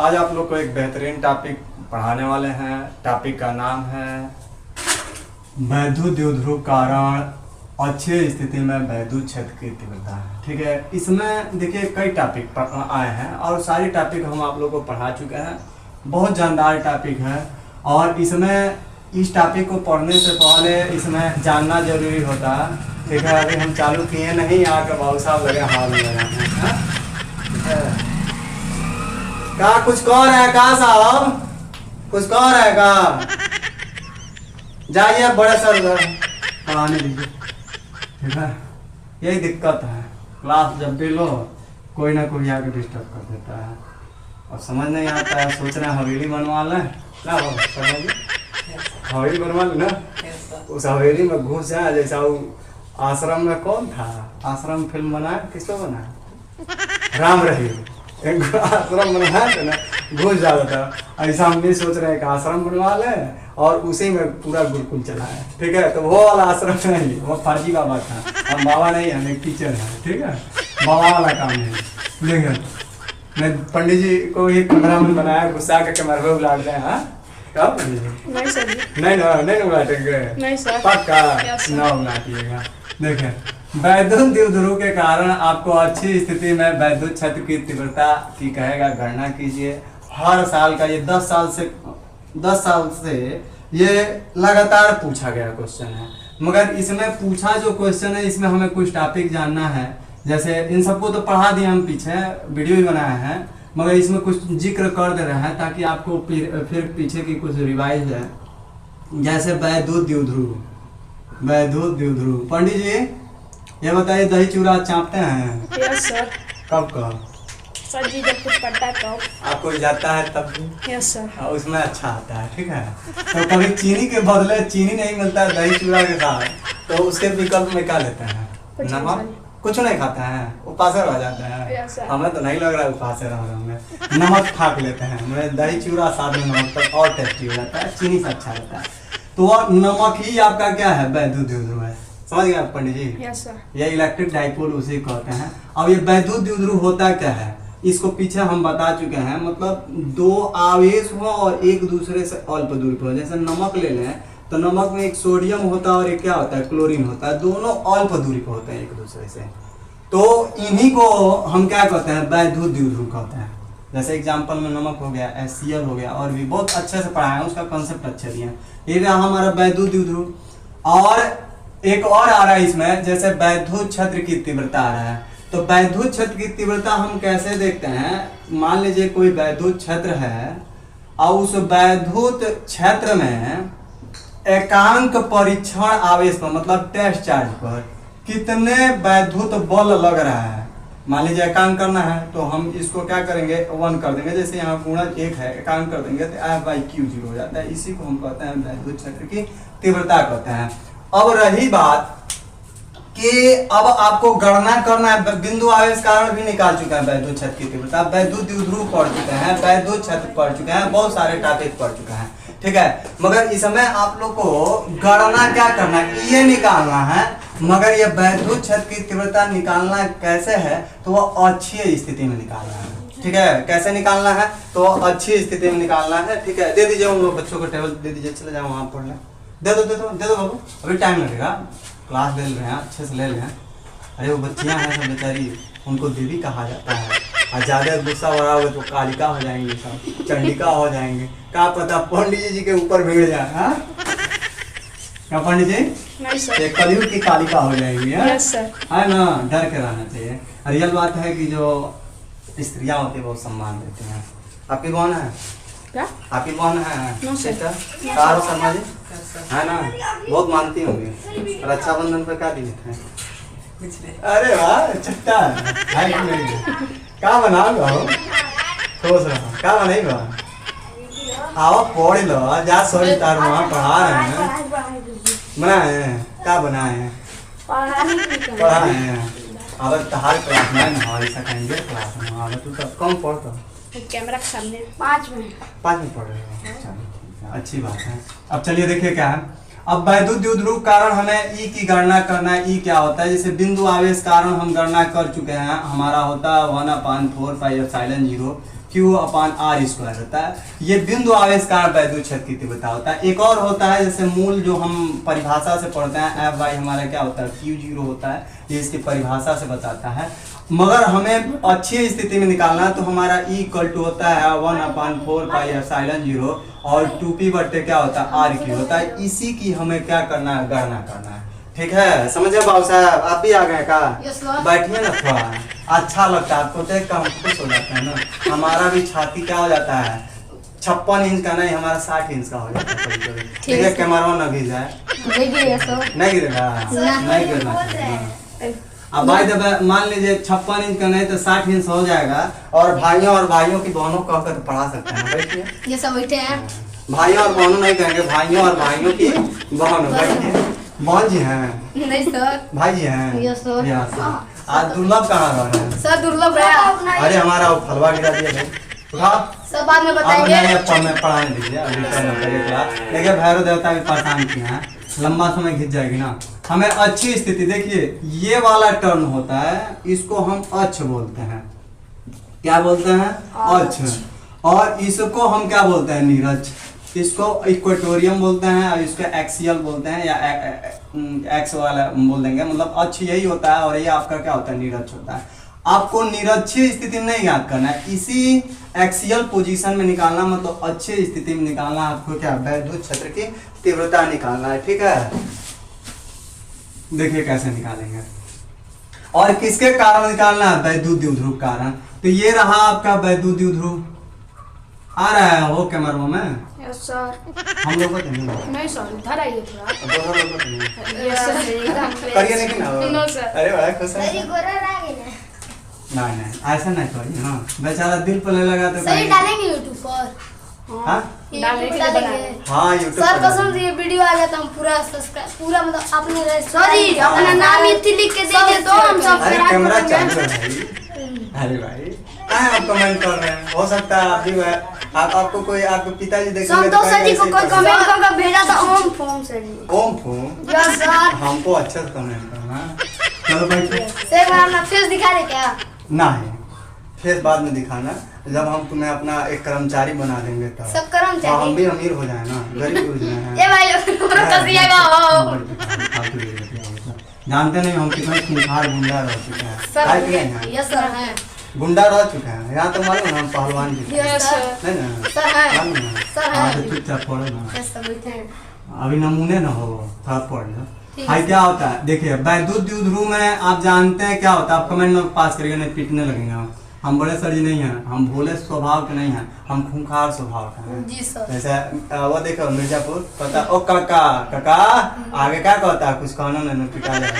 आज आप लोग को एक बेहतरीन टॉपिक पढ़ाने वाले हैं। टॉपिक का नाम है वैद्युत द्विध्रुव कारण अच्छी स्थिति में वैद्युत क्षेत्र की तीव्रता। ठीक है, इसमें देखिए कई टॉपिक आए हैं और सारी टॉपिक हम आप लोग को पढ़ा चुके हैं। बहुत जानदार टॉपिक है और इसमें इस टॉपिक को पढ़ने से पहले इसमें जानना जरूरी होता है। ठीक है, अभी हम चालू किए नहीं, आकर बाबू साहब लगे हाल में लगाने। का कुछ कह रहे हैं का साहब, कुछ कह रहे हैं का? जाइए बड़े सर उधर पढ़ाने दीजिए। ठीक है, यही दिक्कत है, क्लास जब भी लो कोई ना कोई आके डिस्टर्ब कर देता है और समझ नहीं आता है। सोच रहे हैं हवेली बनवा लें, क्या हो हवेली बनवा लें ना, उस हवेली में घुस जाए। जैसा वो आश्रम में कौन था, आश्रम फिल्म बनाया, किसको बनाया, राम रहीम, एक आश्रम बनाया था ना, घुस जाता था। ऐसा हम नहीं सोच रहे हैं कि आश्रम बनवा ले और उसी में पूरा गुरुकुल चलाए। ठीक है, तो वो वाला आश्रम नहीं, वो फर्जी बाबा था। हम बाबा नहीं, हम एक टीचर है। ठीक है, बाबा वाला काम है। लेकिन मैं पंडित जी को ही 15 मिनट बनाया, गुस्सा के कैमरे में उलाटते हैं। हाँ कब नहीं सर जी, नहीं उलाटेंगे, नहीं सर, पक्का yes, ना उलाटिएगा। देखें, वैद्युत द्विध्रुव के कारण आपको अच्छी स्थिति में वैद्युत क्षेत्र की तीव्रता की कहेगा गणना कीजिए। हर साल का ये 10 साल से ये लगातार पूछा गया क्वेश्चन है। मगर इसमें पूछा जो क्वेश्चन है, इसमें हमें कुछ टॉपिक जानना है। जैसे इन सबको तो पढ़ा दिया, हम पीछे वीडियो भी बनाया है, मगर इसमें कुछ जिक्र कर दे रहे हैं ताकि आपको फिर पीछे की कुछ रिवाइज है। जैसे वैद्युत द्विध्रुव। पंडित जी ये बताइए, दही चूड़ा चापते हैं? Yes sir. कब सर जी जब कुछ पड़ता है तो आपको जाता है तब भी? Yes sir. उसमें अच्छा आता है। ठीक है, तो कभी चीनी के बदले चीनी नहीं मिलता है दही चूड़ा के साथ, तो उसके विकल्प में क्या लेते हैं? नमक। कुछ नहीं खाता है, उपासर हो जाते हैं। हमें तो नहीं लग रहा है उपासर रह रहे होंगे, नमक खा के लेते हैं। मैं दही चूड़ा साथ में नमक तक और टेस्टी हो जाता है, चीनी से अच्छा रहता है। तो नमक ही आपका क्या है, वैद्युत द्विध्रुव है। समझ गए आप पंडित जी? Yes sir. ये इलेक्ट्रिक डाइपोल उसे कहते हैं। अब ये वैद्युत द्विध्रुव होता क्या है, इसको पीछे हम बता चुके हैं। मतलब दो आवेश हो और एक दूसरे से अल्प दूरी पर हो। जैसे नमक ले लें तो नमक में एक सोडियम होता है और एक क्या होता है, क्लोरीन होता है। दोनों अल्प दूरी पर होते हैं एक दूसरे से। तो इन्हीं को हम क्या कहते हैं, वैद्युत द्विध्रुव कहते हैं। जैसे एग्जाम्पल में नमक हो गया, HCl हो गया, और भी बहुत अच्छे से पढ़ाए हैं, उसका कंसेप्ट अच्छे दिए हैं। ये रहा हमारा वैद्युत द्विध्रुव। और एक और आ रहा है इसमें, जैसे वैद्युत क्षेत्र की तीव्रता आ रहा है। तो वैद्युत क्षेत्र की तीव्रता हम कैसे देखते हैं? मान लीजिए कोई वैद्युत क्षेत्र है और उस वैद्युत क्षेत्र में एकांक परीक्षण आवेश पर, मतलब टेस्ट चार्ज पर कितने वैद्युत बल लग रहा है। मान लीजिए एकांक करना है तो हम इसको क्या करेंगे, 1 कर देंगे। जैसे यहाँ गुणज 1 है, एकांक कर देंगे तो F/Q 0 हो जाता है। इसी को हम कहते हैं वैद्युत क्षेत्र की तीव्रता कहते हैं। अब रही बात कि अब आपको गणना करना है, बिंदु आवेश कारण भी निकाल चुके हैं वैद्युत क्षेत्र की तीव्रता, वैद्युत द्विध्रुव पढ़ चुके हैं, वैद्युत क्षेत्र पढ़ चुके हैं, बहुत सारे टॉपिक पढ़ चुके हैं। ठीक है, मगर इसमें आप लोग को गणना क्या करना है, ये निकालना है। मगर ये वैद्युत क्षेत्र की तीव्रता निकालना कैसे है, तो वो अच्छी स्थिति में निकालना है। ठीक है, कैसे निकालना है, तो अच्छी स्थिति में निकालना है। ठीक है, दे दीजिए उन लोग बच्चों को टेबल दे दीजिए, चले जाओ वहां पढ़ लें। दे दो बाबू, अभी टाइम लगेगा, क्लास ले रहे हैं, अच्छे से ले लें। अरे वो बच्चियां हैं सब बेचारी, उनको देवी कहा जाता है, और ज्यादा गुस्सा भरा हुआ तो कालिका हो जाएंगे, सब चंडिका हो जाएंगे। क्या पता पंडित जी के ऊपर भीड़ जाए। हाँ क्या पंडित जी? नहीं सर। कलयुग की कालिका हो जाएंगी। Yes sir. है ना, डर के रहना चाहिए। रियल बात है कि जो स्त्रियां होती है बहुत सम्मान देती हैं। आपकी कौन है? क्या? आपकी कौन है? No sir. कार शर्मा जी है ना, बहुत मानती होंगी। रक्षाबंधन पे क्या दिए थे? अरे वाह, चट्टा है कि नहीं? क्या बनाओ ठोस रहा, क्या बनाएगा? आओ पढ़ लो, जा सॉरी तार वहाँ पढ़ा रहे हैं, बनाए हैं, क्या बनाए हैं? पढ़ाए हैं। अब तहार क्लास में हमारी सेकेंड ईयर क्लास में, अब तू तो कम पढ़ता, कैमरा के सामने 5 मिनट पढ़ रहे हो। चलो ठीक है, अच्छी बात है। अब चलिए देखिए क्या है। अब वैद्युत द्विध्रुव कारण हमें ई की गणना करना है। ई क्या होता है, जैसे बिंदु आवेश कारण हम गणना कर चुके हैं, हमारा होता है 1/4 पाई एप्सिलॉन 0। Q/R² होता है। ये बिंदु आवेशकार वैद्युत क्षेत्र की तीव्रता होता है। एक और होता है जैसे मूल जो हम परिभाषा से पढ़ते हैं F/y हमारा क्या होता है Q0 होता है, ये इसकी परिभाषा से बताता है। मगर हमें अच्छी स्थिति में निकालना है तो हमारा E होता है 1/4πε0 और 2p/, क्या होता है R³ होता है। इसी की हमें क्या करना है, गणना करना है। ठीक है, समझे बाबू साहब? आप भी आ गए का? बैठिए ना, थोड़ा अच्छा लगता है आपको, देख कर हम खुश हो जाते हैं ना। हमारा भी छाती क्या हो जाता है, 56 इंच का नहीं, हमारा 60 इंच का हो जाता है कभी-कभी। ठीक है, कैमरा न गिर जाए। नहीं गिरेगा, नहीं गिरना चाहिए। अब भाई जब मान लीजिए 56 इंच का नहीं तो 60 इंच हो जाएगा, और भाइयों की बहनों को कहकर तो पढ़ा सकते हैं। बैठिए, ये सब बैठे हैं। भाइयों और बहनों नहीं कहेंगे, भाइयों और भाइयों की बहनों। बैठिए, बहन जी हैं? नहीं सर। भाई जी हैं? Yes sir. आज दुर्लभ कहाँ रह रहे हैं? सर दुर्लभ है। अरे हमारा वो फलवा गिरा दिया भाई। उठा। सब बाद में बताएंगे। पढ़ाने दीजिए, अभी देखिए भैरव देवता भी परेशान किए हैं, लंबा समय खिंच जाएगी ना। हमें अच्छी स्थिति, देखिए ये वाला टर्न होता है, इसको हम अक्ष बोलते हैं। क्या बोलते हैं? अक्ष। और इसको हम क्या बोलते हैं? नीरज। इसको इक्वेटोरियम बोलते हैं, और इसको एक्सियल बोलते हैं, या एक्स वाला बोल देंगे। मतलब अक्ष यही होता है, और ये आपका क्या होता है? नीरज होता है। आपको निरक्षीय स्थिति में नहीं याद करना है, इसी एक्सियल पोजीशन में निकालना, मतलब अच्छी स्थिति में निकालना। आपको क्या, वैद्युत क्षेत्र की तीव्रता निकालना है। ठीक है, देखिए कैसे निकालेंगे। और किसके कारण निकालना है? वैद्युत द्विध्रुव कारण। तो ये रहा आपका वैद्युत द्विध्रुव। आ रहा है वो कैमरा में? Yes sir. हम लोग को तो नहीं सर, इधर आइए थोड़ा। करिए लेकिन। No sir. अरे भाई खुश है। नहीं ऐसा नहीं करिए। हाँ, बेचारा दिल पर लगा तो सही डालेंगे YouTube पर। हाँ डालने के लिए बनाए। हाँ, YouTube सर पर कसम से ये वीडियो आ जाता हम पूरा सब्सक्राइब, पूरा मतलब अपने सॉरी, अपना नाम इतनी लिख के दीजिए तो हम सब अरे कैमरा चालू है भाई। अरे भाई क्या आप कमेंट कर रहे हैं? हो सकता है आप भी आपको कोई आपके पिताजी देखेंगे संतोष सर जी को कोई कमेंट करके भेजा था ओम फोम सर जी। ओम फोम? Yes sir. हमको अच्छे से कमेंट करना। चलो भाई, सर अपना फेस दिखा दे क्या? नहीं, फेस बाद में दिखाना, जब हम तुम्हें अपना एक कर्मचारी बना देंगे तब। सब कर्मचारी? हम भी अमीर हो जाए ना, गरीब हो जाए। ए भाई पूरा कसिएगा हो। जानते नहीं हम कितने खूंखार गुंडा रह चुके हैं। सर यस सर है। गुंडा रह चुके हैं यहाँ तो मालूम है, हम पहलवान भी थे। Yes sir. नहीं ना? सर है। मालूम है? सर हाँ, है। तो चुपचाप पढ़ो ना, यस सर बैठे हैं। अभी नमूने ना हो, थोड़ा पढ़ लो। ठीक भाई है। क्या होता है, देखिए वैद्युत द्विध्रुव में आप जानते हैं क्या होता है? आप कमेंट में पास करिएगा, नहीं पीटने लगेंगे। हम बड़े सर जी नहीं हैं, हम भोले स्वभाव के नहीं हैं, हम खूंखार स्वभाव के हैं। जी सर। जैसे वो देखो मिर्जापुर, पता ओ काका काका आगे क्या कहता है? कुछ कहना नहीं, पिटा जाएगा।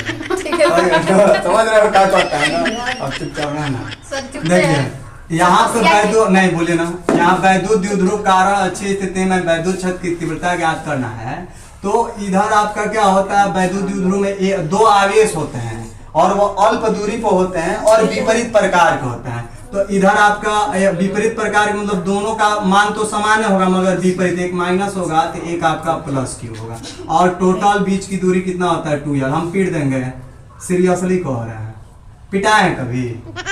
समझ रहे हो क्या कहता है ना? अब चुपचाप रहना। सर चुप देखिए यहाँ पे वैद्युत नहीं बोले ना, यहाँ वैद्युत द्विध्रुव कारण अच्छी स्थिति में वैद्युत क्षेत्र की तीव्रता ज्ञात करना है। तो इधर आपका क्या होता है? वैद्युत द्विध्रुव में दो आवेश होते हैं, और वो अल्प दूरी पर होते हैं और विपरीत प्रकार के होते हैं। तो इधर आपका विपरीत प्रकार के मतलब दोनों का मान तो समान होगा, मगर विपरीत, एक माइनस होगा तो एक आपका प्लस क्यू होगा। और टोटल बीच की दूरी कितना होता है? 2l। हम पीट देंगे, सीरियसली कह रहे हैं। पिटाए हैं कभी?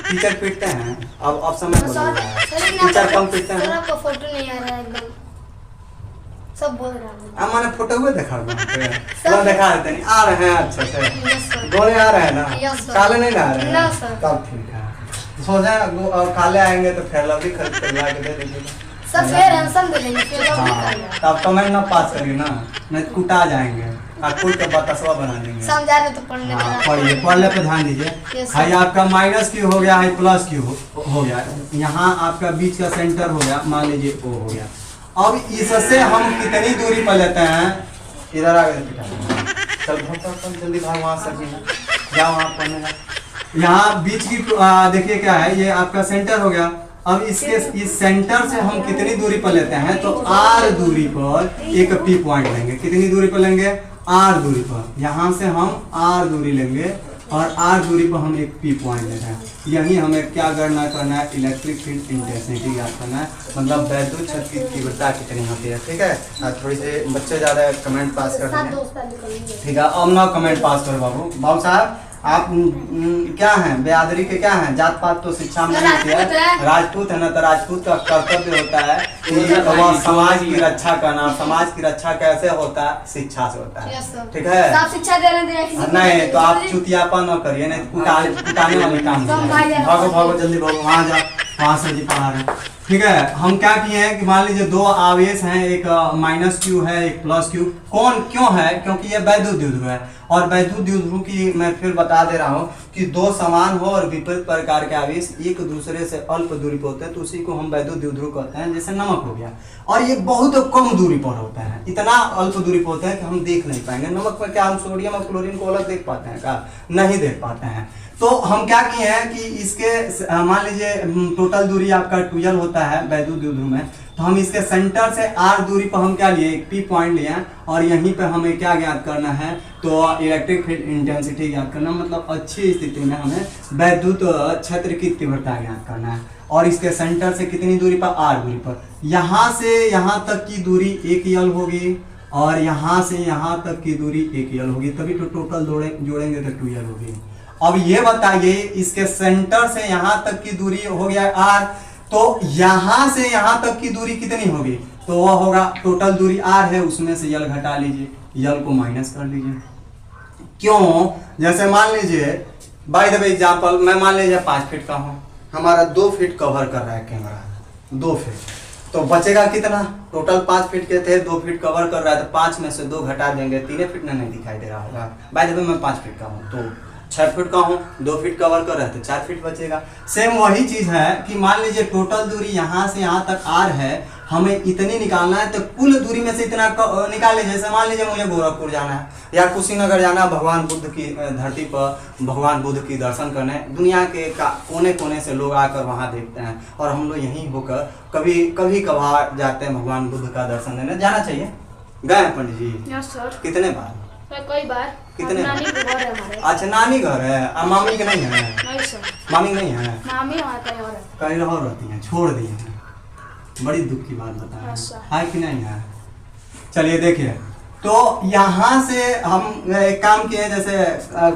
टीचर पीटते हैं? अब समय बदल रहा है, टीचर कम पीटते सर हैं। आपका फोटो नहीं आ रहा है एकदम, सब बोल रहा है। मैंने फोटो हुए देखा दिखा देते नहीं आ रहे हैं अच्छे से? Yes sir. गोले आ रहे हैं ना? Yes sir. काले नहीं ना आ रहे हैं? ना सर। तब ठीक है, सोचे काले आएंगे तो फिर लवली खरीद कर ला के दे देंगे। सर फेयर हैंडसम दे देंगे, फिर हम हाँ, निकाल तब कमेंट ना पास करिए ना, नहीं तो कुटा जाएंगे, कोई का बतासवा बना देंगे। समझा रहे तो पढ़ने हाँ, देना। पढ़िए, पढ़ने पे ध्यान दीजिए। Yes, भाई आपका माइनस क्यू हो गया है, प्लस क्यू हो गया, यहाँ आपका बीच का सेंटर हो गया, मान लीजिए ओ हो गया। अब इससे हम कितनी दूरी पर लेते हैं? इधर आ गए, चल जल्दी भाग, वहाँ से जाओ वहाँ पढ़ने। यहाँ बीच की देखिए क्या है, ये आपका सेंटर हो गया। अब इसके इस सेंटर से हम कितनी दूरी पर लेते हैं? तो r दूरी पर एक p पॉइंट लेंगे। कितनी दूरी पर लेंगे? r दूरी पर। यहाँ से हम r दूरी लेंगे और r दूरी पर हम एक p पॉइंट ले रहे हैं। यही हमें क्या गणना करना है? इलेक्ट्रिक फील्ड इंटेंसिटी याद करना है, मतलब वैद्युत क्षेत्र की तीव्रता कितनी होती है। ठीक है, थोड़ी से बच्चे ज़्यादा कमेंट पास कर रहे हैं। ठीक है, अब ना कमेंट पास करो बाबू साहब। आप क्या हैं, बेआदरी के क्या हैं, जात पात तो शिक्षा में नहीं होती है, राजपूत है ना, तो राजपूत का कर्तव्य होता है कि वह समाज की रक्षा करना। समाज की रक्षा कैसे होता है, शिक्षा से होता है, ठीक है। आप शिक्षा दे रहे हैं नहीं तो आप चुतियापन न करिए, नहीं तो कुटाने वाले काम भागो भागो जल्दी भागो, वहाँ जाओ, वहाँ से जी पढ़ा रहे, ठीक है। हम क्या किए हैं कि मान लीजिए दो आवेश हैं, एक माइनस क्यू है, एक प्लस क्यू। कौन क्यों है, क्योंकि ये वैद्युत द्विध्रुव है, और वैद्युत द्विध्रुव की मैं फिर बता दे रहा हूँ कि दो समान हो और विपरीत प्रकार के आवेश एक दूसरे से अल्प दूरी पर होते हैं तो उसी को हम वैद्युत द्विध्रुव कहते हैं। जैसे नमक हो गया, और ये बहुत कम दूरी पर होता है, इतना अल्प दूरी पर होता है कि हम देख नहीं पाएंगे। नमक पर क्या हम सोडियम और क्लोरीन को अलग देख पाते हैं क्या, नहीं देख पाते हैं। तो हम क्या किए हैं कि इसके मान लीजिए टोटल दूरी आपका 12 होता है वैद्युत द्विध्रुव में, तो हम इसके सेंटर से r दूरी पर हम क्या लिए, एक P पॉइंट लिए और यहीं पे हमें क्या ज्ञात करना है, तो इलेक्ट्रिक फील्ड इंटेंसिटी ज्ञात करना, मतलब अच्छी स्थिति में हमें वैद्युत क्षेत्र की तीव्रता ज्ञात करना है। और इसके सेंटर से कितनी दूरी पर, r दूरी पर। यहाँ से यहाँ तक की दूरी 1 यल होगी और यहाँ से यहाँ तक की दूरी 1 यल होगी, तभी तो टोटल जोड़ेंगे तो 2 यल होगी। अब ये बताइए इसके सेंटर से यहाँ तक की दूरी हो गया r, तो यहाँ से यहाँ तक की दूरी कितनी होगी, तो वह होगा टोटल दूरी r है, उसमें से यल घटा लीजिए, यल को माइनस कर लीजिए। क्यों, जैसे मान लीजिए बाय द वे एग्जांपल, मैं मान लीजिए 5 फीट का हूँ, हमारा 2 फीट कवर कर रहा है कैमरा, 2 फीट, तो बचेगा कितना, टोटल 5 फीट के थे, 2 फीट कवर कर रहा है, तो 5 में से 2 घटा देंगे, 3 फीट में नहीं दिखाई दे रहा होगा। बाय द वे मैं 5 फीट का हूँ, तो 6 फीट का हूँ, 2 फीट कवर कर रहे हैं तो 4 फीट बचेगा। सेम वही चीज है कि मान लीजिए टोटल दूरी यहाँ से यहाँ तक r है, हमें इतनी निकालना है, तो कुल दूरी में से इतना निकाले। जैसे मान लीजिए मुझे गोरखपुर जाना है या कुशीनगर जाना है, भगवान बुद्ध की धरती पर भगवान बुद्ध की दर्शन करने, दुनिया के कोने कोने से लोग आकर वहाँ देखते हैं, और हम लोग यहीं होकर कभी कभार जाते हैं भगवान बुद्ध का दर्शन देने। जाना चाहिए, गए हैं पंडित जी? Yes sir. कितने बार? कई बार। कितने? नानी के घर है हमारे। अच्छा, नानी घर है, मामी के नहीं है? नहीं सर, मामी नहीं है, मामी वहाँ कहीं और है। कहीं और रहती हैं, छोड़ दी हैं। बड़ी दुख की बात बता अच्छा। है कि नहीं है? चलिए देखिए, तो यहाँ से हम एक काम किए, जैसे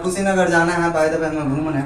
कुशीनगर जाना है, बाय द वे हमें घूमने,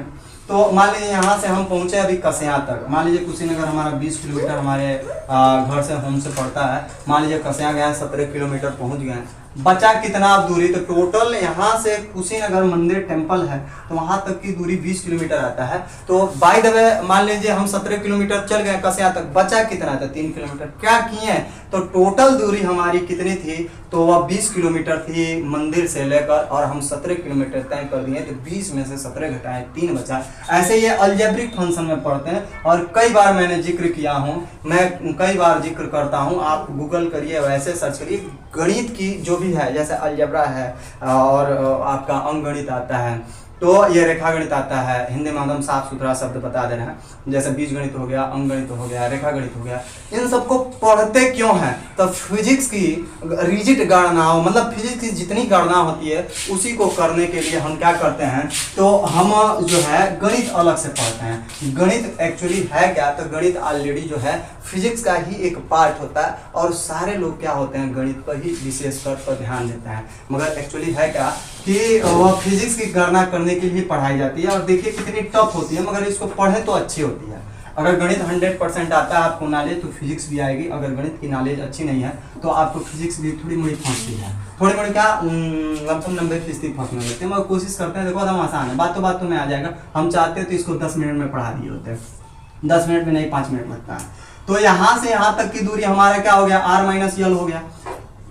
तो मान लीजिए यहाँ से हम पहुँचे अभी कसिया तक। मान लीजिए कुशीनगर हमारा 20 किलोमीटर हमारे घर से होम से पड़ता है, मान लीजिए कसिया गए 17 किलोमीटर पहुँच गए, बचा कितना अब दूरी, तो टोटल यहाँ से कुशीनगर मंदिर टेम्पल है तो वहाँ तक की दूरी 20 किलोमीटर आता है। तो बाय द वे मान लीजिए हम 17 किलोमीटर चल गए कसिया तक, बचा कितना था, 3 किलोमीटर। क्या किए, तो टोटल दूरी हमारी कितनी थी, तो वह 20 किलोमीटर थी मंदिर से लेकर, और हम 17 किलोमीटर तय कर दिए, तो 20 में से 17 घटाए 3 बचा। ऐसे ये अलजेब्रिक फंक्शन में पढ़ते हैं, और कई बार मैंने जिक्र किया हूँ, मैं कई बार जिक्र करता हूँ, आप गूगल करिए, वैसे सर्च करिए, गणित की जो भी है, जैसे अलजेब्रा है और आपका अंकगणित आता है, तो ये रेखा गणित आता है, हिंदी में एकदम साफ सुथरा शब्द बता दे रहे हैं, जैसे बीज गणित हो गया, अंक गणित हो गया, रेखा गणित हो गया, इन सबको पढ़ते क्यों हैं, तो फिजिक्स की रिजिड गणनाओं, मतलब फिजिक्स की जितनी गणना होती है उसी को करने के लिए हम क्या करते हैं, तो हम जो है गणित अलग से पढ़ते हैं। गणित एक्चुअली है क्या, तो गणित ऑलरेडी जो है फिजिक्स का ही एक पार्ट होता है, और सारे लोग क्या होते हैं गणित पर ही विशेष तौर पर ध्यान देते हैं, मगर एक्चुअली है क्या कि वह फिजिक्स की गणना करने के लिए पढ़ाई जाती है। और देखिए कितनी टफ होती है, मगर इसको पढ़े तो अच्छी होती है। अगर गणित 100% आता है आपको नॉलेज, तो फिजिक्स भी आएगी। अगर गणित की नॉलेज अच्छी नहीं है तो आपको फिजिक्स भी थोड़ी मोड़ी फंसती है, थोड़ी मोड़ी क्या 90% फंसने लगते हैं, मगर कोशिश करते हैं। देखो एकदम आसान है, बातों में आ जाएगा। हम चाहते हैं तो इसको 10 मिनट में पढ़ा दिए होते हैं, 10 मिनट में नहीं, 5 मिनट लगता है। तो यहाँ से यहाँ तक की दूरी हमारा क्या हो गया, r माइनस यल हो गया,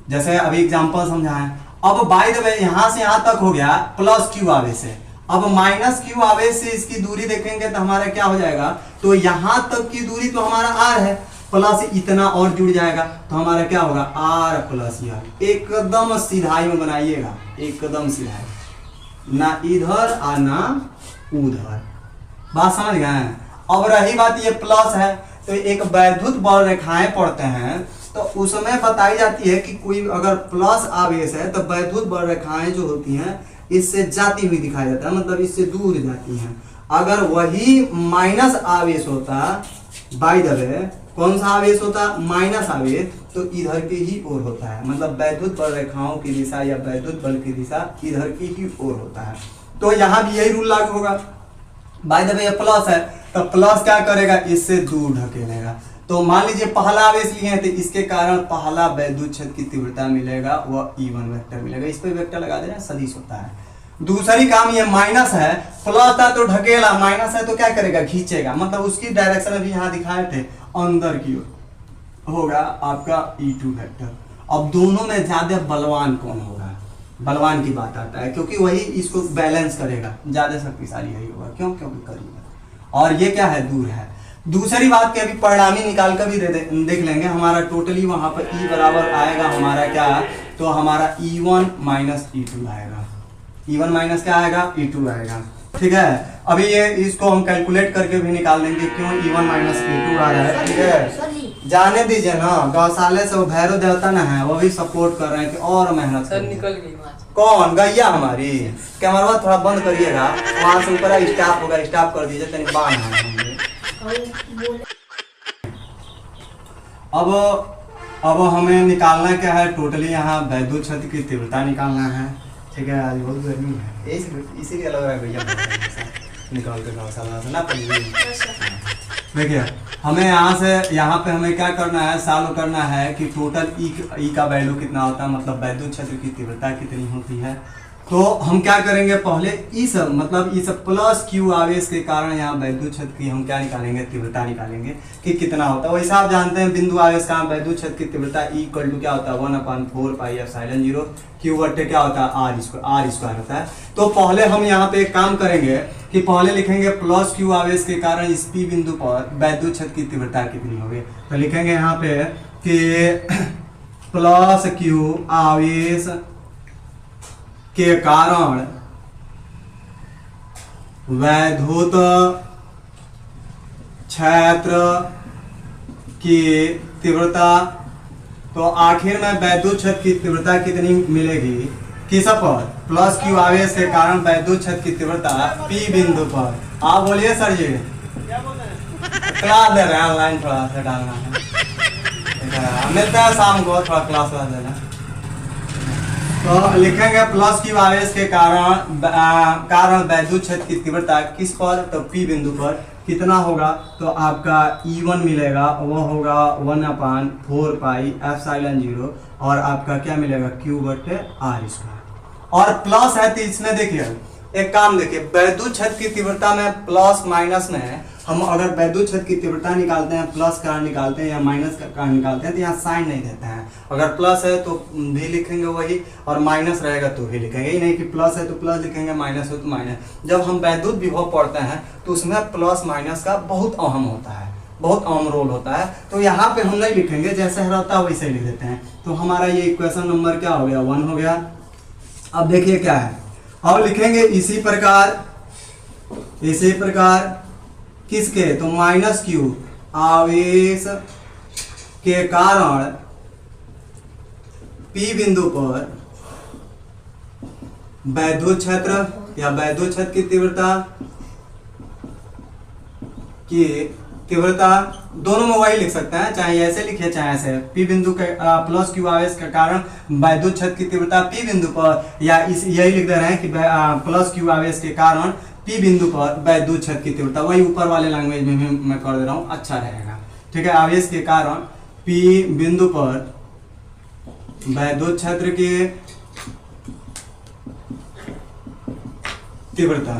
जैसे अभी एग्जाम्पल समझाएं। अब बाय द वे यहाँ से यहाँ तक हो गया प्लस क्यू आवेश से, अब माइनस क्यू आवेश से इसकी दूरी देखेंगे तो हमारा क्या हो जाएगा, तो यहाँ तक की दूरी तो हमारा r है, प्लस इतना और जुड़ जाएगा तो हमारा क्या होगा, r प्लस यल। एकदम सीधाई में बनाइएगा, एकदम सीधाई, ना इधर और ना उधर, बात समझ गए। अब रही बात ये प्लस है, तो एक वैद्युत बल रेखाएं पढ़ते हैं तो उसमें बताई जाती है कि कोई अगर प्लस आवेश है तो वैद्युत बल रेखाएं जो होती हैं इससे जाती हुई दिखाई देता है, मतलब इससे दूर जाती हैं। अगर वही माइनस आवेश होता, बाय द वे कौन सा आवेश होता, माइनस आवेश, तो इधर की ही ओर होता है, मतलब वैद्युत बल रेखाओं की दिशा या वैद्युत बल की दिशा इधर की ही ओर होता है। तो यहाँ भी यही रूल लागू होगा। बाय द वे ये प्लस है तो प्लस क्या करेगा, इससे दूर ढकेलेगा। तो मान लीजिए पहला आवेश लिए हैं तो इसके कारण पहला वैद्युत क्षेत्र की तीव्रता मिलेगा वह E1 वेक्टर मिलेगा। इस पे वेक्टर लगा देना, सदिश होता है। दूसरी काम ये माइनस है, प्लस था तो ढकेला, माइनस है तो क्या करेगा, खींचेगा। मतलब उसकी डायरेक्शन अभी यहाँ दिखाए थे अंदर की ओर होगा आपका E2 वेक्टर। अब दोनों में ज्यादा बलवान कौन होगा, बलवान की बात आता है, क्योंकि वही इसको बैलेंस करेगा, ज्यादा शक्तिशाली यही होगा। क्यों, क्योंकि करीब है और ये क्या है, दूर है। दूसरी बात कि अभी परिणामी निकाल कर भी देख लेंगे। हमारा टोटली वहां पर E बराबर आएगा हमारा क्या, तो हमारा E1 माइनस E2 आएगा। E1 माइनस क्या आएगा, E2 आएगा। ठीक है, अभी ये इसको हम कैलकुलेट करके भी निकाल देंगे क्यों E1 माइनस E2 आ रहा है। ठीक है, जाने दीजिए ना, गौशाले से वो भैरव देवता ना है, वो भी सपोर्ट कर रहे हैं कि और मेहनत सर निकल गई। कौन, गैया हमारी। कैमरा थोड़ा बंद करिएगा, वहां से ऊपर स्टाफ होगा, स्टाफ कर दीजिए तनी बांध है। अब हमें निकालना क्या है, टोटली यहाँ वैद्युत क्षेत्र की तीव्रता निकालना है। ठीक है, आज बहुत गर्मी है, इसीलिए लग रहा है भैया निकाल के गौशाला से ना पड़ेगी। देखिए हमें यहाँ पे हमें क्या करना है, सॉल्व करना है कि टोटल ई का वैल्यू कितना होता है, मतलब वैद्युत क्षेत्र की तीव्रता कितनी होती है। तो हम क्या करेंगे, पहले इस प्लस क्यू आवेश के कारण यहाँ वैद्युत क्षेत्र की हम क्या निकालेंगे, तीव्रता निकालेंगे कि कितना होता है। वैसे आप जानते हैं बिंदु आवेश का वैद्युत क्षेत्र की तीव्रता इक्वल टू क्या होता है, 1/4 पाई एप्सिलॉन 0 क्यू बटे क्या होता है, आर स्क्वायर होता है। तो पहले हम यहाँ पे एक काम करेंगे कि पहले लिखेंगे प्लस क्यू आवेश के कारण इस पी बिंदु पर वैद्युत क्षेत्र की तीव्रता कितनी होगी। तो लिखेंगे यहाँ पे कि प्लस क्यू आवेश के कारण वैद्युत क्षेत्र की तीव्रता, तो आखिर में वैद्युत क्षेत्र की तीव्रता कितनी मिलेगी, किस पर, प्लस क्यू आवेश के कारण वैद्युत क्षेत्र की तीव्रता पी बिंदु पर। आप बोलिए सर जी, क्लास दे रहे हैं ऑनलाइन, थोड़ा सा डालना है, मिलता है शाम को, थोड़ा क्लास देना। तो लिखेंगे प्लस क्यू आवेश के कारण वैद्युत क्षेत्र की तीव्रता किस पर, तो पी बिंदु पर कितना होगा, तो आपका E1 मिलेगा, वो होगा 1/4 पाई एप्सिलॉन 0 और आपका क्या मिलेगा, क्यू बटे आर स्क्वायर। और प्लस है तो इसमें देखिए एक काम देखिए, वैद्युत क्षेत्र की तीव्रता में प्लस माइनस में हम अगर वैद्युत क्षेत्र की तीव्रता निकालते हैं, प्लस का निकालते हैं या माइनस का निकालते हैं तो यहाँ साइन नहीं देते हैं। अगर प्लस है तो भी लिखेंगे वही, और माइनस रहेगा तो भी लिखेंगे, ही नहीं कि प्लस है तो प्लस लिखेंगे, माइनस है तो माइनस। जब हम वैद्युत विभव पढ़ते हैं तो उसमें प्लस माइनस का बहुत अहम होता है, बहुत अहम रोल होता है। तो यहाँ पे हम नहीं लिखेंगे, जैसे रहता है वैसे लिख देते हैं। तो हमारा ये इक्वेशन नंबर क्या हो गया, 1 हो गया। अब देखिए क्या है, अब लिखेंगे इसी प्रकार किसके, तो माइनस क्यू आवेश के कारण पी बिंदु पर वैद्युत क्षेत्र या वैद्युत क्षेत्र की तीव्रता दोनों में वही लिख सकते हैं, चाहे ऐसे लिखिए चाहे ऐसे। पी बिंदु के प्लस क्यू आवेश के कारण वैद्युत क्षेत्र की तीव्रता पी बिंदु पर, या यही लिख दे रहे हैं कि प्लस क्यू आवेश के कारण पी बिंदु पर वैद्युत क्षेत्र की तीव्रता, वही ऊपर वाले लैंग्वेज में भी मैं कर दे रहा हूं, अच्छा रहेगा। ठीक है, आवेश के कारण पी बिंदु पर वैद्युत क्षेत्र की तीव्रता।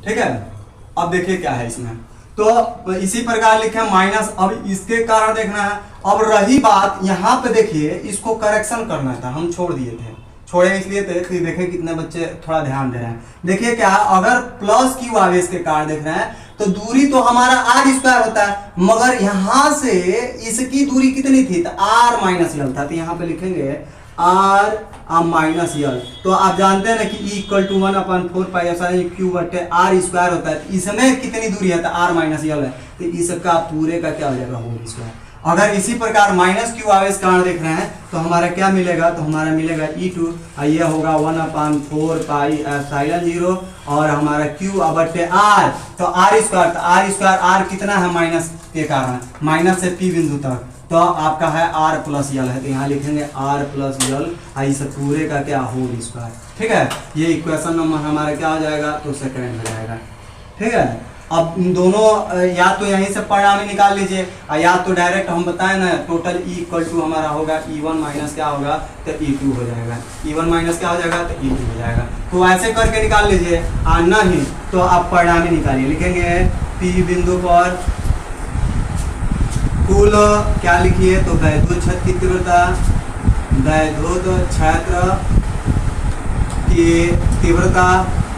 ठीक है, अब देखिए क्या है इसमें, तो इसी प्रकार लिखे माइनस। अब इसके कारण देखना है। अब रही बात यहाँ पे देखिए, इसको करेक्शन करना था, हम छोड़ दिए थे, छोड़े इसलिए थे कि देखें कितने बच्चे थोड़ा ध्यान दे रहे हैं। देखिए क्या, अगर प्लस क्यू आवेश के कारण देख रहे हैं तो दूरी तो हमारा आर स्क्वायर होता है, मगर यहां से इसकी दूरी कितनी थी, तो आर माइनस यल था। तो यहाँ पे लिखेंगे आर माइनस यल। तो आप जानते हैं ना कि E equal to 1/4 pi epsilon Q बटे आर स्क्वायर होता है। तो इसमें कितनी दूरी है, तो आर माइनस यल है, तो इसका पूरे का क्या हो जाएगा, होल स्क्वायर। अगर इसी प्रकार माइनस क्यू आवेश कारण देख रहे हैं तो हमारा क्या मिलेगा, तो हमारा मिलेगा E2, ये होगा 1/4 पाई एप्सिलॉन 0 और हमारा क्यू बटे आर, तो आर स्क्वायर, आर कितना है माइनस के कारण, माइनस से पी बिंदु तक, तो आपका है आर प्लस यल है, तो यहाँ लिखेंगे आर प्लस यल इस पूरे का क्या होल स्क्वायर। ठीक है, ये इक्वेशन नंबर हमारा क्या हो जाएगा, तो सेकंड हो जाएगा। ठीक है, अब इन दोनों या तो यहीं से परिणाम ही निकाल लीजिए, या तो डायरेक्ट हम बताएं ना, टोटल ई इक्वल टू हमारा होगा E1 माइनस क्या होगा, तो E2 हो जाएगा। E1 माइनस क्या हो जाएगा, तो E2 हो जाएगा। तो ऐसे करके निकाल लीजिए, नहीं तो आप परिणाम ही निकालिए। लिखेंगे P बिंदु पर कुल क्या लिखिए, तो वैद्युत क्षेत्र की तीव्रता, वैद्युत क्षेत्र की तीव्रता,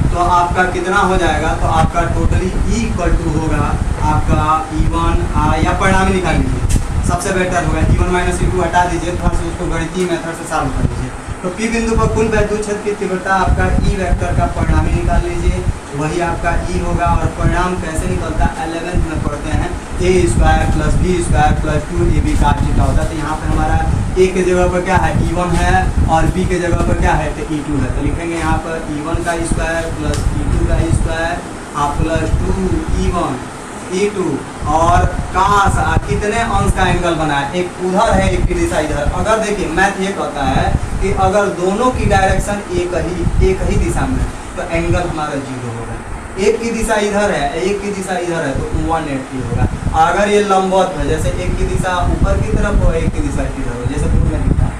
तो आपका कितना हो जाएगा, तो आपका टोटली E इक्वल टू होगा आपका E1 या परिणाम निकाल लीजिए, सबसे बेटर होगा। E1 माइनस E2 हटा दीजिए, थोड़ा सा उसको गणितीय मेथड से सॉल्व कर लीजिए। तो P बिंदु पर कुल वैद्युत क्षेत्र की तीव्रता आपका E वेक्टर का परिणाम ही निकाल लीजिए, वही आपका E होगा। और परिणाम कैसे निकलता है, 11th में पढ़ते हैं, a square plus B square plus 2ab का थीटा होता है। तो यहाँ पे हमारा a के जगह पर क्या है, E1 है, और b के जगह पर क्या है, तो E2 है। तो लिखेंगे यहाँ पर E1 का स्क्वायर प्लस E2 का स्क्वायर प्लस 2E1 E2, और काश कितने अंश का एंगल बना है, एक उधर है एक की दिशा इधर। अगर देखिए मैथ ये कहता है कि अगर दोनों की डायरेक्शन एक ही दिशा में, तो एंगल हमारा 0 होगा। एक की दिशा इधर है, एक की दिशा इधर है, तो 180 होगा। अगर ये लंबवत है, जैसे एक की दिशा ऊपर की तरफ हो, एक की दिशा इधर हो, जैसे पूर्व में दिखता है,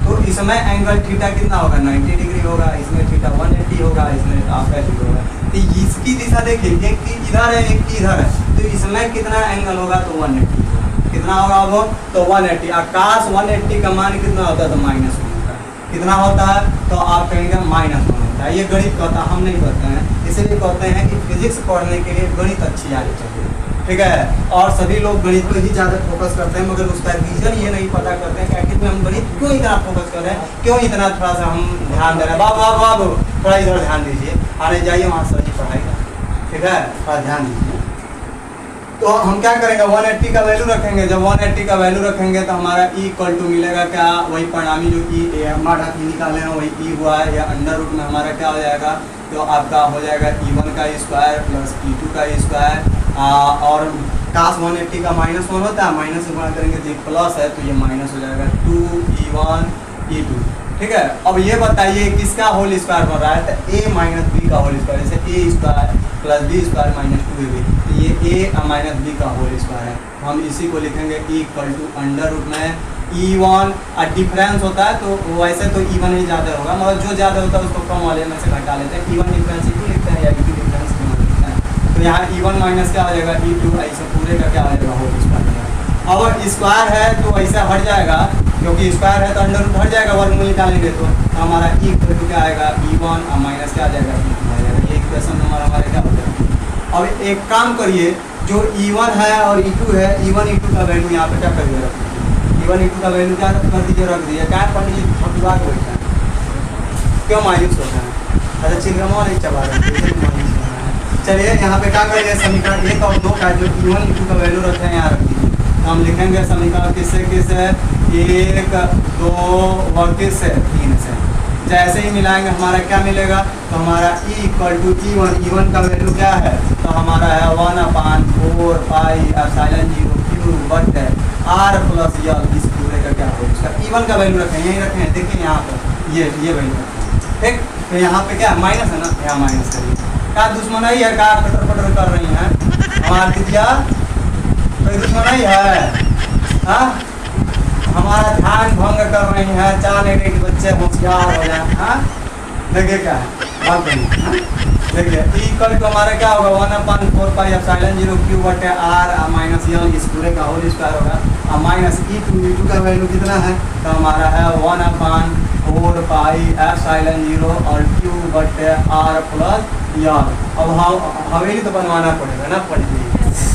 तो इसमें एंगल थीटा कितना होगा, 90 डिग्री होगा। इसमें थीटा 180 होगा, इसमें आपका 0 होगा। तो इसकी दिशा देखिए, एक की इधर है, एक की इधर है, तो इसमें कितना एंगल होगा, तो 180 होगा। कितना होगा वो, तो 180। आकाश 180 का मान कितना होता है, तो -1 होता है। कितना होता है, तो आप कहेंगे -1 होता है। ये गणित कहता है, हम नहीं कहते हैं। इसलिए कहते हैं कि फिजिक्स पढ़ने के लिए गणित अच्छी आनी चाहिए। ठीक है, और सभी लोग गणित पर ही ज़्यादा फोकस करते हैं, मगर उसका रीजन ये नहीं पता करते हैं कि आखिर में हम गणित क्यों इतना फोकस कर रहे हैं, क्यों इतना थोड़ा सा हम ध्यान दे रहे हैं। बाबू थोड़ा इधर ध्यान दीजिए, आने जाइए वहाँ सर जी पढ़ाई का। ठीक है, थोड़ा ध्यान दीजिए। तो हम क्या करेंगे, 180 का वैल्यू रखेंगे। जब 180 का वैल्यू रखेंगे तो हमारा E इक्वल टू मिलेगा क्या, वही परिणामी जो E हमारा निकाले हैं वही E हुआ है, या अंडर रूट में हमारा क्या हो जाएगा, तो आपका हो जाएगा E1 का स्क्वायर प्लस E2 का स्क्वायर। और काश 180 का -1 होता है, माइनस से गुणा करेंगे तो प्लस है, तो ये माइनस हो जाएगा 2E1 E2। ठीक है, अब ये बताइए किसका होल स्क्वायर बन रहा है, तो a माइनस बी का होल स्क्वायर। जैसे a square plus B square minus 2ab, तो ये a माइनस बी का होल स्क्वायर है। हम इसी को लिखेंगे E equal to under root में E1 डिफरेंस होता है, तो वैसे तो E1 ही ज़्यादा होगा, मगर जो ज़्यादा होता है उसको कम वाले में से घटा लेते हैं। E1 डिफरेंस E2 लिखते हैं, या E2 डिफरेंस E1 लिखते हैं। तो यहाँ E1 माइनस क्या हो जाएगा, E2, ऐसे पूरे का क्या हो जाएगा, होल स्क्वायर। अब स्क्वायर है तो ऐसा हट जाएगा, क्योंकि स्क्वायर है तो अंडर रूट हट जाएगा, वर्गमूल निकालेंगे तो हमारा E इक्वल टू क्या आएगा, E1 और माइनस क्या आ जाएगा, E2 आ जाएगा। ये इक्वेशन नंबर हमारे क्या हो जाएगा। अब एक काम करिए, जो E1 है और E2 है, E1 E2 का वैल्यू यहाँ पे क्या करिए, रख दीजिए। E1 E2 का वैल्यू क्या कर दीजिए, रख दीजिए। क्या पंडित जी फटुआ के बैठा है, क्यों मायूस होता है, अच्छा चिलगमा नहीं चबा रहे। चलिए यहाँ पे क्या करेंगे, समीकरण 1 और 2 का जो E1 E2 का वैल्यू रखे हैं यहाँ रख दीजिए। हम लिखेंगे समीकरण किससे 1 2 और किससे 3 से। जैसे ही मिलाएंगे हमारा क्या मिलेगा, तो हमारा E इक्वल टू E1 का वैल्यू क्या है, तो हमारा है 1/4 pi epsilon 0 Q but R plus L, इस पूरे का क्या होगा, इसका E1 का वैल्यू रखें, यहीं रखें, देखिए यहाँ पर ये वैल्यू रखें। ठीक, तो यहाँ पे क्या माइनस है ना, यहाँ माइनस करिए। क्या दुश्मनाई है, क्या पटर कर रही हैं हमारी दिया, कोई दुश्मनाई है, हाँ हमारा ध्यान भंग कर रही है, चाहने के बच्चे होशियार हो जाए। हाँ देखिए क्या है, बात करिए। देखिए E इक्वल टू हमारा क्या होगा, 1/4 पाई एप्सिलॉन 0 Q बटे R माइनस यल, इस पूरे का होल स्क्वायर होगा, और माइनस E2 का वैल्यू कितना है, तो हमारा है 1/4 पाई एप्सिलॉन 0 और Q बटे R प्लस यल। अब हवेली तो बनवाना पड़ेगा ना, पड़ेगी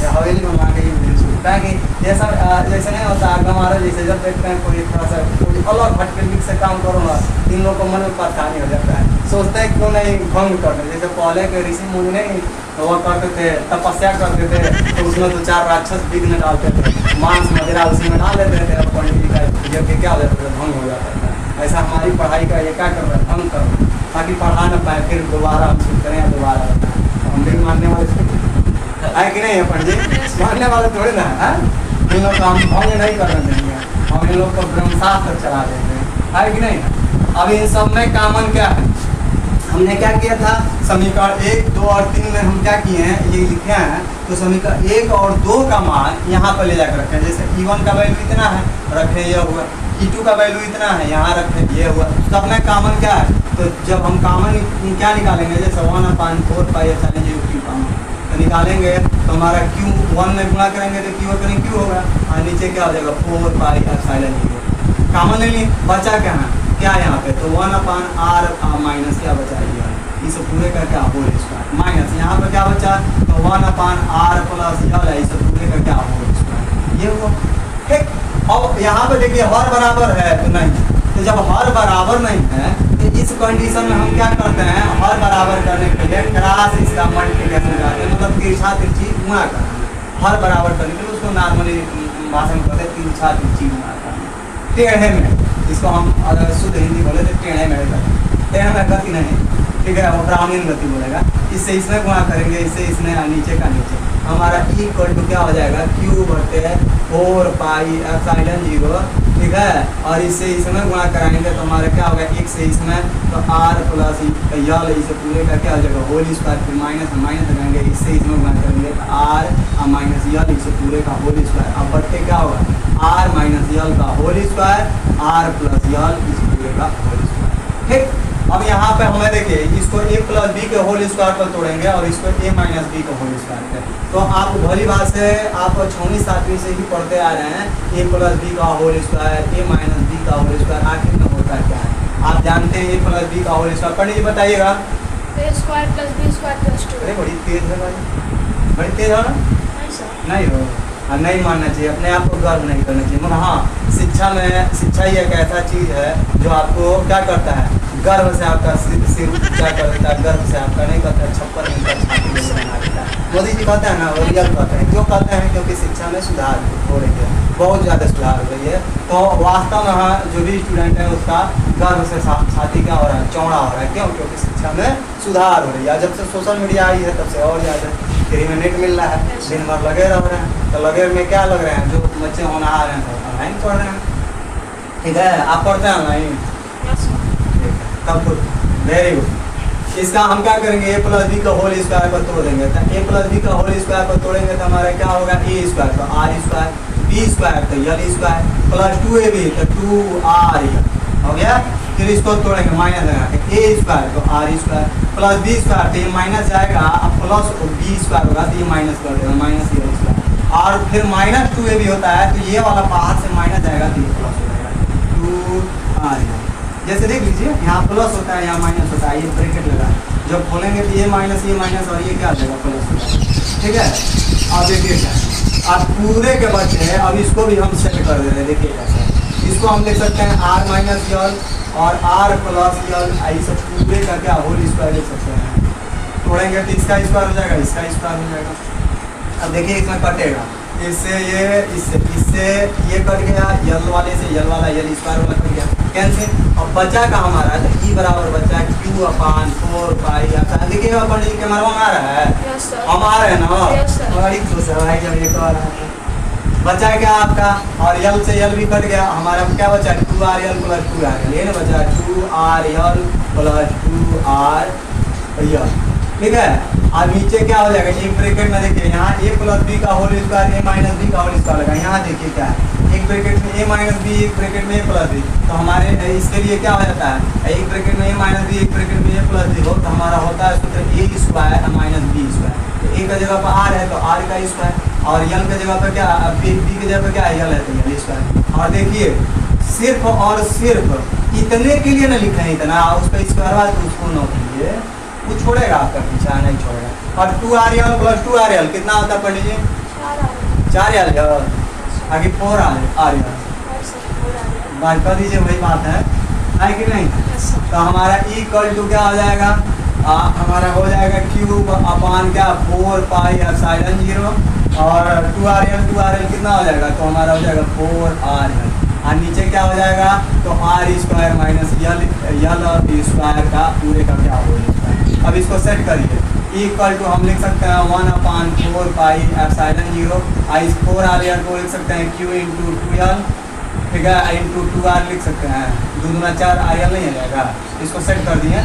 हवेली बनवा के ताकि ये सब जैसे नहीं होता आगे हमारा, जैसे जब देखते हैं कोई थोड़ा सा कोई अलग हटके से काम करो ना, इन लोगों को मन में परेशानी हो जाता है, सोचते हैं क्यों नहीं भंग करते। जैसे पहले के ऋषि मुनि नहीं वो करते थे, तपस्या करते थे, तो उसमें 2-4 राक्षस विघ्न डालते थे, मांस मदिरा उसी में डाल देते थे, और पंडित जी का यज्ञ क्या हो जाता था, भंग हो जाता था। ऐसा हमारी पढ़ाई का ये क्या कर रहा है, भंग कर, ताकि पढ़ा न पाए, फिर दोबारा हम शुरू करें, दोबारा बताएं। हम भी मानने वाले है कि नहीं है पंडित, मानने वाले थोड़े ना है। इन लोग को हम भंग नहीं करने देंगे, हम इन लोग को ब्रह्मशास्त्र चला देंगे, है कि नहीं। अब इन सब में कॉमन क्या है, हमने क्या किया था, समीकरण 1, 2 और 3 में हम क्या किए हैं, ये लिखे हैं। तो समीकरण 1 और 2 का मान यहाँ पर ले जाकर रखें। जैसे E1 का वैल्यू इतना है, रखें ये हुआ, E2 का वैल्यू इतना है, यहाँ रखें ये हुआ। सब में कॉमन क्या है, तो जब हम कॉमन क्या निकालेंगे, जैसे 1/4 पाई एप्सिलॉन 0 क्यू कॉमन तो निकालेंगे, तो हमारा Q1 में गुणा करेंगे तो Q करेंगे Q होगा, और नीचे क्या हो जाएगा 4 पाई एप्सिलॉन 0 कॉमन ले लिए। बचा क्या है, क्या यहाँ पे, तो 1/r माइनस क्या बचा है, इस पूरे का क्या होल स्क्वायर माइनस यहाँ पर क्या बचा, तो 1/r प्लस यल है, इस पूरे का क्या होल स्क्वायर, ये हुआ ठीक। अब यहाँ पे देखिए हर बराबर है तो नहीं, तो जब हर बराबर नहीं है तो इस कंडीशन में हम क्या करते हैं, हर बराबर करने के लिए क्रॉस इसका मल्टीप्लिकेशन करते हैं, मतलब तिरछा तिरछी गुणा करना है। हर बराबर करने के लिए उसको नॉर्मली भाषा में कहते हैं तिरछा तिरछी गुणा करना, टेढ़े में, इसको हम अगर शुद्ध हिंदी बोले तो टेढ़े में करते हैं, टेढ़े में गति नहीं, ठीक है, वो ब्राह्मण गति बोलेगा। इससे इसमें गुणा करेंगे, इससे इसमें नीचे का नीचे, हमारा इक्वल टू क्या हो जाएगा, Q बटे 4 पाई एप्सिलॉन 0, ठीक है, और इससे इसमें गुणा कराएंगे तो हमारा क्या होगा, एक से इसमें तो r प्लस यल, इसे पूरे का क्या हो जाएगा होल स्क्वायर, फिर माइनस माइनस लगाएंगे, इससे इसमें गुणा करेंगे तो r माइनस यल, इसे पूरे का होल स्क्वायर। अब बटे क्या होगा, r माइनस यल का whole square, r plus L इस पूरे का होल स्क्वायर, ठीक। अब यहाँ पे हमें देखिए, इसको a प्लस बी के होल स्क्वायर पर तोड़ेंगे और इसको a माइनस बी के होल स्क्वायर पे, तो आप भली बात से आप 6वीं 7वीं से ही पढ़ते आ रहे हैं, a प्लस बी का whole square, a minus B का होल स्क्वायर, आखिर में होता क्या है आप जानते हैं, a प्लस बी का होल स्क्वायर। पंडित जी बताइएगा, a square plus b square plus 2। अरे बड़ी तेज है भाई, बड़ी तेज है ना, नहीं सर, नहीं हो, नहीं मानना चाहिए, अपने आप को गर्व नहीं करना चाहिए, मगर हाँ शिक्षा ही एक ऐसा चीज़ है जो आपको क्या करता है, गर्व से आपका सिर ऊंचा कर देता है, गर्व से आपका नहीं करता है, छप्पर नहीं छाती में बना देता है। मोदी जी कहते हैं ना, और रियल कहते हैं, क्यों कहते हैं, क्योंकि शिक्षा में सुधार हो रही है, बहुत ज़्यादा सुधार हो रही है। तो वास्तव में हाँ जो भी स्टूडेंट है उसका गर्व से छाती क्या हो रहा है, चौड़ा हो रहा है, क्यों, क्योंकि शिक्षा में सुधार हो रही है। जब से सोशल मीडिया आई है तब से और ज़्यादा फ्री में नेट मिल रहा है, दिन भर लगे रह रहे हैं, तो लगे में क्या लग रहे हैं, जो बच्चे होनहार हैं तो ऑनलाइन पढ़ रहे हैं, ठीक है, आप पढ़ते हैं ऑनलाइन, तब गुड, वेरी गुड। इसका हम क्या करेंगे, a प्लस बी का होल स्क्वायर पर तोड़ देंगे, तो a प्लस बी का होल स्क्वायर पर तोड़ेंगे तो हमारा क्या होगा, a स्क्वायर तो r स्क्वायर, b स्क्वायर तो यल स्क्वायर, प्लस 2ab तो 2r हो गया। फिर इसको तोड़ेंगे माइनस लगा के, a स्क्वायर तो r square, plus b square तो ये माइनस जाएगा, अब प्लस b स्क्वायर होगा तो ये माइनस कर देगा, माइनस यल स्क्वायर, और फिर माइनस 2ab होता है तो ये वाला बाहर से माइनस जाएगा तो ये प्लस हो जाएगा 2r। जैसे देख लीजिए, यहाँ प्लस होता है, यहाँ माइनस होता है, ये ब्रैकेट लगा है, जब खोलेंगे तो ये माइनस और ये क्या आ जाएगा प्लस होगा, ठीक है। अब देखिए क्या, अब पूरे के बच्चे हैं, अब इसको भी हम सेट कर दे रहे हैं, देखिए कैसे, इसको हम देख सकते हैं r माइनस यल और r प्लस यल, इस पूरे का क्या होल स्क्वायर देख सकते हैं, तोड़ेंगे तो इसका स्क्वायर हो जाएगा, इसका स्क्वायर हो जाएगा। अब देखिए इसमें कटेगा, इससे इससे ये कट गया, यल वाले से यल वाला, यल स्क्वायर वाला कट गया, कैंसिल। अब बचा का हमारा तो e बराबर बचा Q/4 पाई। देखिए अपन जी कैमरा में आ रहा है, हम आ रहे हैं ना, बड़ी खुश है भाई जब ये कह रहा है। बचा क्या आपका, और यल से यल भी कट गया, हमारा क्या बचा 2rl प्लस 2rl, ये ना बचा 2rl प्लस 2rl, ठीक है। और नीचे क्या हो जाएगा, एक ब्रैकेट में देखिए यहाँ a प्लस बी का whole square, a minus B का होल स्क्वायर लगा, यहाँ देखिए क्या है, एक ब्रैकेट में a माइनस बी, एक ब्रैकेट में a प्लस बी, तो हमारे इसके लिए क्या हो जाता है, एक ब्रैकेट में a माइनस बी, एक ब्रैकेट में a प्लस बी हो, तो हमारा होता है सूत्र a square minus B square. तो a का जगह पर r है तो r का स्क्वायर, और यल की जगह पर क्या, b की जगह पर क्या है, यल है तो यल स्क्वायर। और देखिए सिर्फ और सिर्फ इतने के लिए ना लिखे हैं, इतना उसका स्क्वायर हुआ तो उसको न कीजिए, वो छोड़ेगा आपका पीछा, नहीं छोड़ेगा। और 2rl प्लस 2rl कितना होता है पंडित जी, 4rl, आगे 4rl, बात कर दीजिए, वही बात है कि नहीं। तो हमारा इक्वल टू क्या हो जाएगा, हमारा हो जाएगा Q/4 क्या 4 पाई एप्सिलॉन 0, और 2rl कितना हो जाएगा, तो हमारा हो जाएगा 4rl, और नीचे क्या हो जाएगा, तो r square minus L square का पूरे का क्या हो जाएगा। अब इसको सेट करिए, इक्वल टू हम लिख सकते हैं 1/4 पाई एप्सिलॉन 0 इस 4r को लिख सकते हैं q इंटू 2l, ठीक है, इंटू 2r लिख सकते हैं, 2 दूना 4 r नहीं आ जाएगा, इसको सेट कर दिए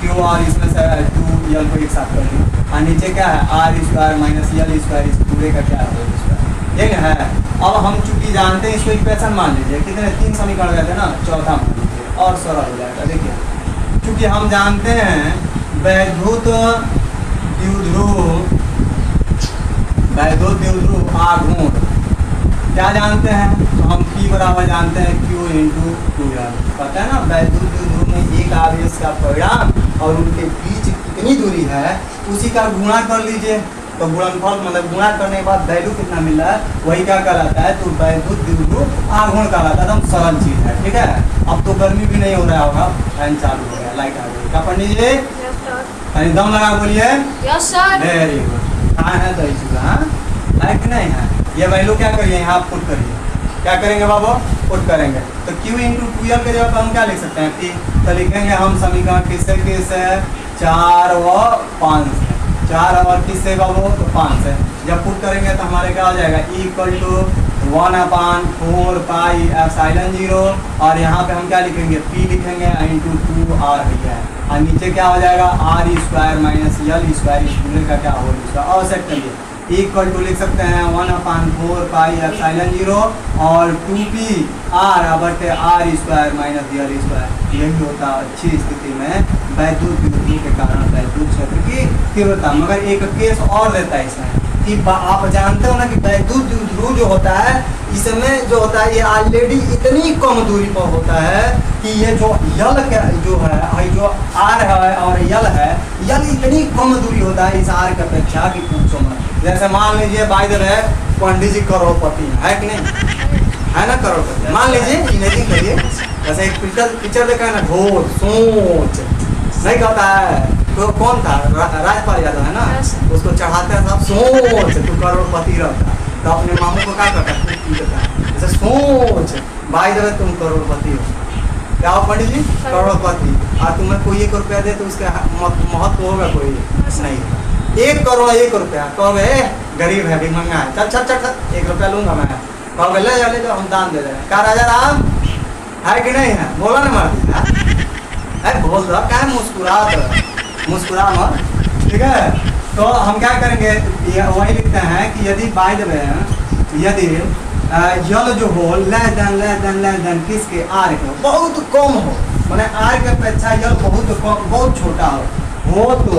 q और इसमें से 2l को एक साथ कर दिए और नीचे क्या है r square minus l square, इस पूरे का क्या है ठीक है। अब हम चूंकि जानते हैं इसको इक्वेशन मान लीजिए, कितने 3 समीकरण गए थे ना, चौथा मान लीजिए और सरल हो जाएगा। देखिए चूंकि हम जानते हैं वैद्युत द्विध्रुव आघूर्ण क्या जानते हैं, तो हम P बराबर जानते हैं Q इंटू 2l, पता है ना वैद्युत द्विध्रुव में एक आवेश का परिणाम और उनके बीच कितनी दूरी है उसी का गुणा कर लीजिए, तो गुणनफल मतलब गुणा करने के बाद वैल्यू कितना मिल रहा है वही क्या कहलाता है, तो वैद्युत द्विध्रुव आघूर्ण कहलाता है। एकदम सरल चीज है, ठीक है। अब तो गर्मी भी नहीं हो रहा होगा, फैन चालू हो गया, लाइट आ गई, क्या पंडित जी कहीं दम लगा बोलिए, यस सर। Very good. कहाँ है दही चूड़ा, हाँ लाइट नहीं है, ये वैल्यू क्या करिए यहाँ पुट करिए, क्या करेंगे बाबू पुट करेंगे, तो Q इंटू 2l के जगह हम क्या लिख सकते हैं P, तो लिखेंगे हम समीकरण किससे 4 व 5 से, 4 और किससे बाबू तो 5 है, जब पुट करेंगे तो हमारे क्या हो जाएगा इक्वल टू 1/4 पाई एप्सिलॉन 0 और यहाँ पे हम क्या लिखेंगे P लिखेंगे इंटू 2r है और नीचे क्या हो जाएगा r square minus l square, इस पूरे का क्या होल स्क्वायर और सेट करिए इक्वल टू लिख सकते हैं 1/4 पाई एप्सिलॉन 0 और 2p r बटे r square minus l square, यही होता अच्छी स्थिति में वैद्युत द्विध्रुव के कारण वैद्युत क्षेत्र की तीव्रता। मगर एक केस और देता है इसमें कि आप जानते हो ना कि वैद्युत द्विध्रुव जो होता है इसमें जो होता है ये ऑलरेडी इतनी कम दूरी पर होता है कि ये जो यल जो है जो आर है और यल है, यल इतनी कम दूरी होता है इस आर की अपेक्षा कि पूछो मत। जैसे मान लीजिए बाय द वे पंडित जी करोड़पति है कि नहीं है ना, करोड़पति मान लीजिए, इमेजिन करिए जैसे एक पिक्चर देखा है ना घोर सोच नहीं कहता है, तो कौन था राजपाल यादव है ना, उसको चढ़ाते हैं सब सोच तू करोड़पति रहता, तो अपने मामू को क्या करता है जैसे सोच भाई जब तुम करोड़पति हो, क्या हो पंडित जी करोड़पति, और तुम्हें कोई 1 रुपया दे तो उसका महत्व होगा कोई नहीं, 1 करोड़ 1 रुपया कहोगे गरीब है भी महंगा है, चल चल चल चल 1 रुपया लूंगा मैं, कहोगे ले जाओ हम दान दे दें, क्या राजा राम है कि नहीं है, बोला ना मार है बोल रहा क्या मुस्कुरा मत, ठीक है। तो हम क्या करेंगे वही लिखते हैं कि यदि बाय द वे यदि यल जो हो लेस देन किसके आर के बहुत कम हो, माने आर के अपेक्षा यल बहुत छोटा हो तो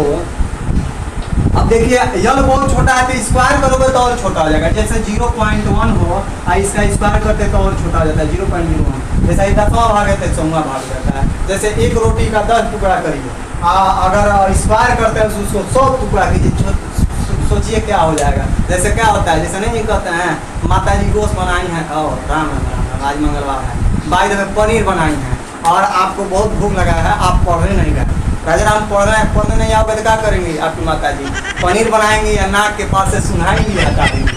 अब देखिए यल बहुत छोटा है तो स्क्वायर करोगे तो और छोटा हो जाएगा, जैसे 0.1 हो और इसका स्क्वायर करते तो और छोटा हो जाता है 0.01, जैसे 10वां भाग है तो 100वां भाग जाता है। जैसे एक रोटी का 10 टुकड़ा करिए, अगर स्क्वायर करते हैं उसको 100 टुकड़ा कीजिए, सोचिए क्या हो जाएगा। जैसे क्या होता है, जैसे नहीं कहते हैं माता जी गोश्त बनाई है और राम आज मंगलवार है, बाय द वे पनीर बनाई है और आपको बहुत भूख लगा है, आप पढ़ने नहीं गए, राजा राम पढ़ने नहीं आओगे तो क्या करेंगे आपकी माता जी, पनीर बनाएंगे या नाक के पास से सुनाएंगे या हटा देंगे,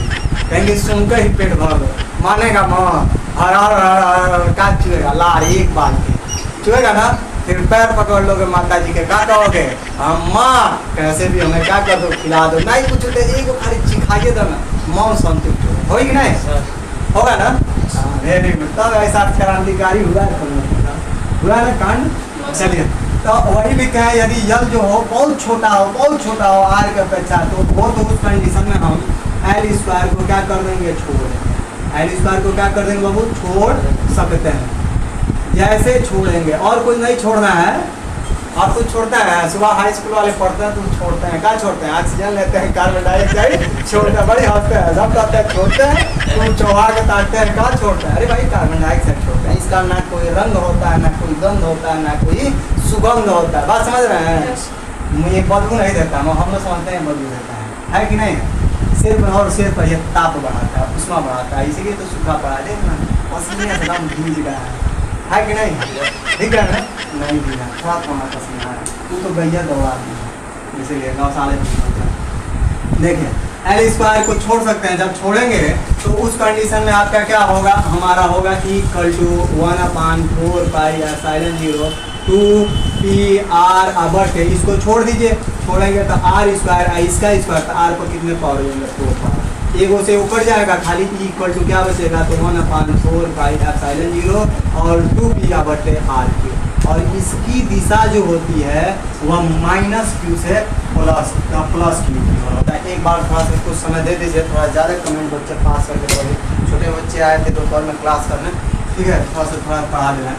कहेंगे सुनकर ही पेट भर दो, मानेगा माँ हर का चुएगा लार एक बार के चुएगा ना, फिर पैर पकड़ लोगे माता जी के, क्या कहोगे अम्मा कैसे भी हमें क्या कर दो खिला दो, नहीं कुछ एक खाली चिखाइए दो ना, मौन संतुष्ट हो कि नहीं होगा ना, वेरी गुड। तब ऐसा क्रांतिकारी हुआ है ना कांड। चलिए तो वही भी कहें यदि यल जो हो बहुत छोटा हो आर के अपेक्षा, तो वो तो उस कंडीशन में हम एल स्क्वायर को क्या कर देंगे छोड़ देंगे, एल स्क्वायर को क्या कर देंगे बाबू छोड़ सकते हैं, जैसे छोड़ेंगे और कुछ नहीं छोड़ना है। और कुछ छोड़ता है, सुबह हाई स्कूल वाले पढ़ते हैं, तुम छोड़ते हैं, क्या छोड़ते हैं ऑक्सीजन लेते हैं, कार्बन डाइऑक्साइड छोड़ते हैं, बड़ी हंसते हैं, सब कहते हैं छोड़ते हैं, तुम चौहा के ताकते हैं, क्या छोड़ते हैं, अरे भाई कार्बन डाइऑक्साइड छोड़ते हैं, इसका ना कोई रंग होता है, ना कोई गंध होता है, ना कोई सुगंध होता है, बात समझ रहे हैं, ये बदबू नहीं देता, हम लोग समझते हैं बदबू देता है कि नहीं, सिर्फ और सिर्फ ये ताप बढ़ाता है, उष्मा बढ़ाता है, इसीलिए तो सूखा पड़ा है, देखना पसीने से दम भीग रहा है कि नहीं, ठीक है ना, नहीं भीगा, थोड़ा थोड़ा पसीना है, तू तो गैया दौड़ा दी, इसीलिए गौशाले देखिए एल स्क्वायर को छोड़ सकते हैं, जब छोड़ेंगे तो उस कंडीशन में आपका क्या होगा, हमारा होगा equal to 1/4 pi epsilon 0 2pr बटे इसको छोड़ दीजिए, छोड़ेंगे तो r स्क्वायर इसका स्क्वायर, तो r पर कितने पावर हो जाएंगे 4 पावर, एगो से ऊपर जाएगा खाली p इक्वल टू क्या बचेगा, तो 1/4 पाई एप्सिलॉन 0 और 2p बटे r क्यू, और इसकी दिशा जो होती है वह -q से प्लस q की ओर होता है। एक बार थोड़ा सा कुछ समय दे दीजिए, थोड़ा ज़्यादा कमेंट बच्चे पास करके पढ़े, छोटे बच्चे आए थे दोपहर में क्लास करने, ठीक है, थोड़ा पढ़ा देना,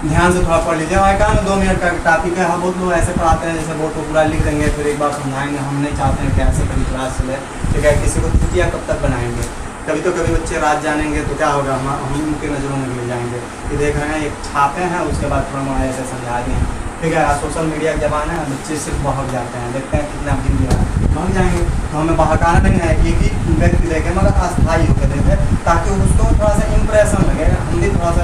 ध्यान से थोड़ा पढ़ लीजिए। हमारे काम 2 मिनट का टॉपिक है, हम बहुत लोग ऐसे पढ़ाते हैं जैसे बोर्ड को पूरा लिख देंगे फिर एक बार समझाएंगे, हम नहीं चाहते हैं कि ऐसे कभी क्लास चले, ठीक है, किसी को छुट्टियाँ कब तक बनाएंगे, कभी तो कभी बच्चे रात जानेंगे तो क्या होगा, हम उनके नज़रों में गिर जाएंगे। ये देख रहे हैं एक छापे हैं, उसके बाद थोड़ा मोड़ा ऐसे समझा दिए हैं, ठीक है। सोशल मीडिया का ज़माना है, बच्चे सिर्फ बहक जाते हैं, देखते हैं कितना दिन दिया है, बहक जाएंगे, तो हमें बहकाना नहीं है, एक ही व्यक्ति देखें मगर अस्थायी होकर देखें, ताकि उसको थोड़ा सा इम्प्रेशन लगे, हम भी थोड़ा सा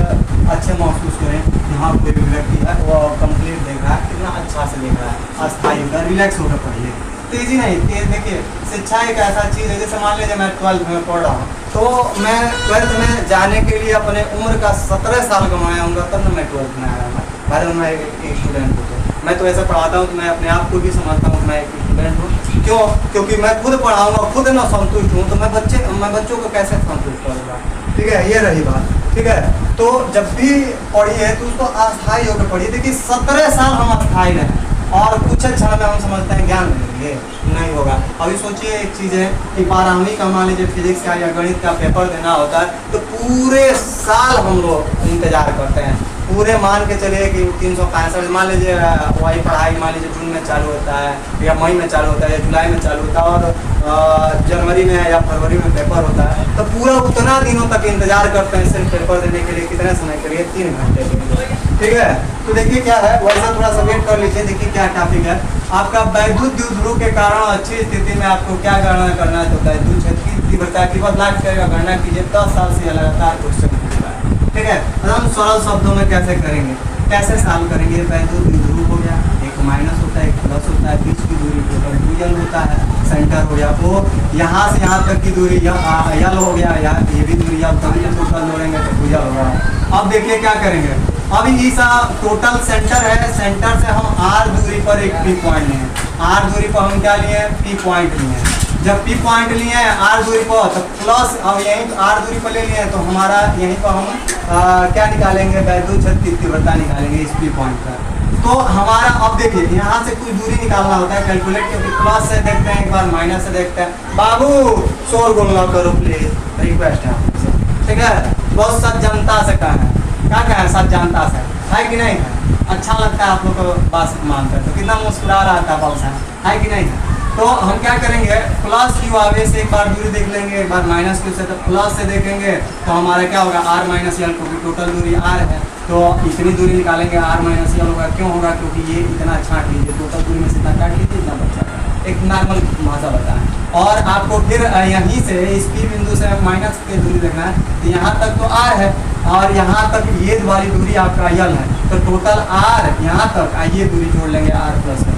अच्छे महसूस करें, यहाँ कोई भी व्यक्ति है वो कंप्लीट देख रहा है, कितना अच्छा से देख रहा है, अस्थायी होकर रिलैक्स होकर पढ़िए, तेजी नहीं तेज। देखिए शिक्षा एक ऐसा चीज़ है, जैसे मान लीजिए मैं 12th में पढ़ रहा हूँ, तो मैं 12th में जाने के लिए अपने उम्र का 17 साल कमाया हूँगा, तब ना मैं 12th में आया हूँ, बाद में मैं एक स्टूडेंट हूँ। मैं तो ऐसा पढ़ाता हूँ तो मैं अपने आप को भी समझता हूँ मैं एक स्टूडेंट हूँ, क्यों, क्योंकि मैं खुद पढ़ाऊँगा, खुद ना संतुष्ट हूँ, तो मैं बच्चों को कैसे संतुष्ट करूँगा, ठीक है, ये रही बात, ठीक है। तो जब भी पढ़िए तो उसको अस्थायी होकर पढ़िए। देखिए 17 साल हम अस्थायी रहे और कुछ अच्छा में हम समझते हैं ज्ञान मिलेंगे, नहीं होगा। अभी सोचिए एक चीज़ है कि 12वीं का मान लीजिए फिजिक्स का या गणित का पेपर देना होता है तो पूरे साल हम लोग इंतजार करते हैं, पूरे मान के चलिए कि 365 मान लीजिए वही पढ़ाई मान लीजिए जून में चालू होता है या मई में चालू होता है या जुलाई में चालू होता है और जनवरी में या फरवरी में पेपर होता है, तो पूरा उतना दिनों तक इंतजार करते हैं सिर्फ पेपर देने के लिए, कितने समय के लिए, 3 घंटे के लिए, ठीक है। तो देखिए क्या है, वैसा थोड़ा सा वेट कर लीजिए। देखिए क्या टॉपिक है आपका, वैद्युत द्विध्रुव के कारण अच्छी स्थिति में आपको क्या गणना करना है, तो वैद्युत क्षेत्र की तीव्रता की बदलाव करेगा, गणना कीजिए 10 साल से लगातार क्वेश्चन पूछ रहा है, ठीक है। हम सरल शब्दों में कैसे करेंगे, कैसे सॉल्व करेंगे। वैद्युत द्विध्रुव हो गया, एक माइनस होता है एक प्लस होता है, बीच की दूरी टोटल भुजल होता है, सेंटर हो गया, तो यहाँ से यहाँ तक की दूरी यल हो गया, ये भी दूरी अब कभी टोटल जोड़ेंगे तो भुजल होगा। अब देखिए क्या करेंगे, अब इस टोटल सेंटर है, सेंटर से हम r दूरी पर एक P पॉइंट लिए, r दूरी पर हम क्या लिए, P पॉइंट लिए। जब P पॉइंट लिए हैं r दूरी पर तो प्लस, अब यहीं r दूरी पर ले लिए तो हमारा यहीं पर हम क्या निकालेंगे, वैद्युत क्षेत्र की तीव्रता निकालेंगे इस P पॉइंट पर। तो हमारा अब देखिए यहाँ से कुछ दूरी निकालना होता है कैलकुलेट, क्योंकि प्लस से देखते हैं एक बार माइनस से देखते हैं। बाबू शोरगुल ना करो प्लीज, रिक्वेस्ट है आपसे, ठीक है। बहुत सब जनता से कहें, क्या कहें, सब जनता से है कि नहीं है, अच्छा लगता है आप लोग को बात मानकर, तो कितना मुस्कुरा रहा था बॉस है कि नहीं है। तो हम क्या करेंगे, प्लस क्यू आवेश से एक बार दूरी देख लेंगे, एक बार माइनस क्यू से, तो प्लस से देखेंगे तो हमारा क्या होगा, r माइनस यल, क्योंकि टोटल दूरी r है तो इतनी दूरी निकालेंगे, r माइनस यल होगा। क्यों होगा, क्योंकि ये इतना छांट लीजिए, टोटल दूरी में से इतना काट लीजिए, इतना बचा, एक नॉर्मल भाषा बताएं। और आपको फिर यहीं से इस P बिंदु से माइनस की दूरी देखना है, तो यहाँ तक तो r है और यहाँ तक ये वाली दूरी आपका यल है, तो टोटल r यहाँ तक ये दूरी जोड़ लेंगे, r प्लस कर।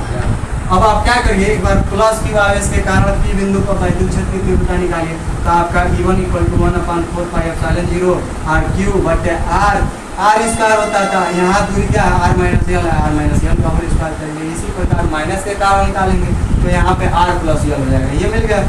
अब आप क्या करिए, एक बार प्लस की आवेश के कारण P बिंदु पर वैद्युत क्षेत्र की तीव्रता निकालिए, तो आपका E1 = 1/4 पाई एप्सिलॉन 0 r³ बटे r स्क्वायर होता था, यहाँ दूरी क्या है, r माइनस यल है, r माइनस यल का होल स्क्वायर करेंगे, इसी प्रकार माइनस के कारण निकालेंगे तो यहाँ पे r प्लस यल हो जाएगा, ये मिल गया।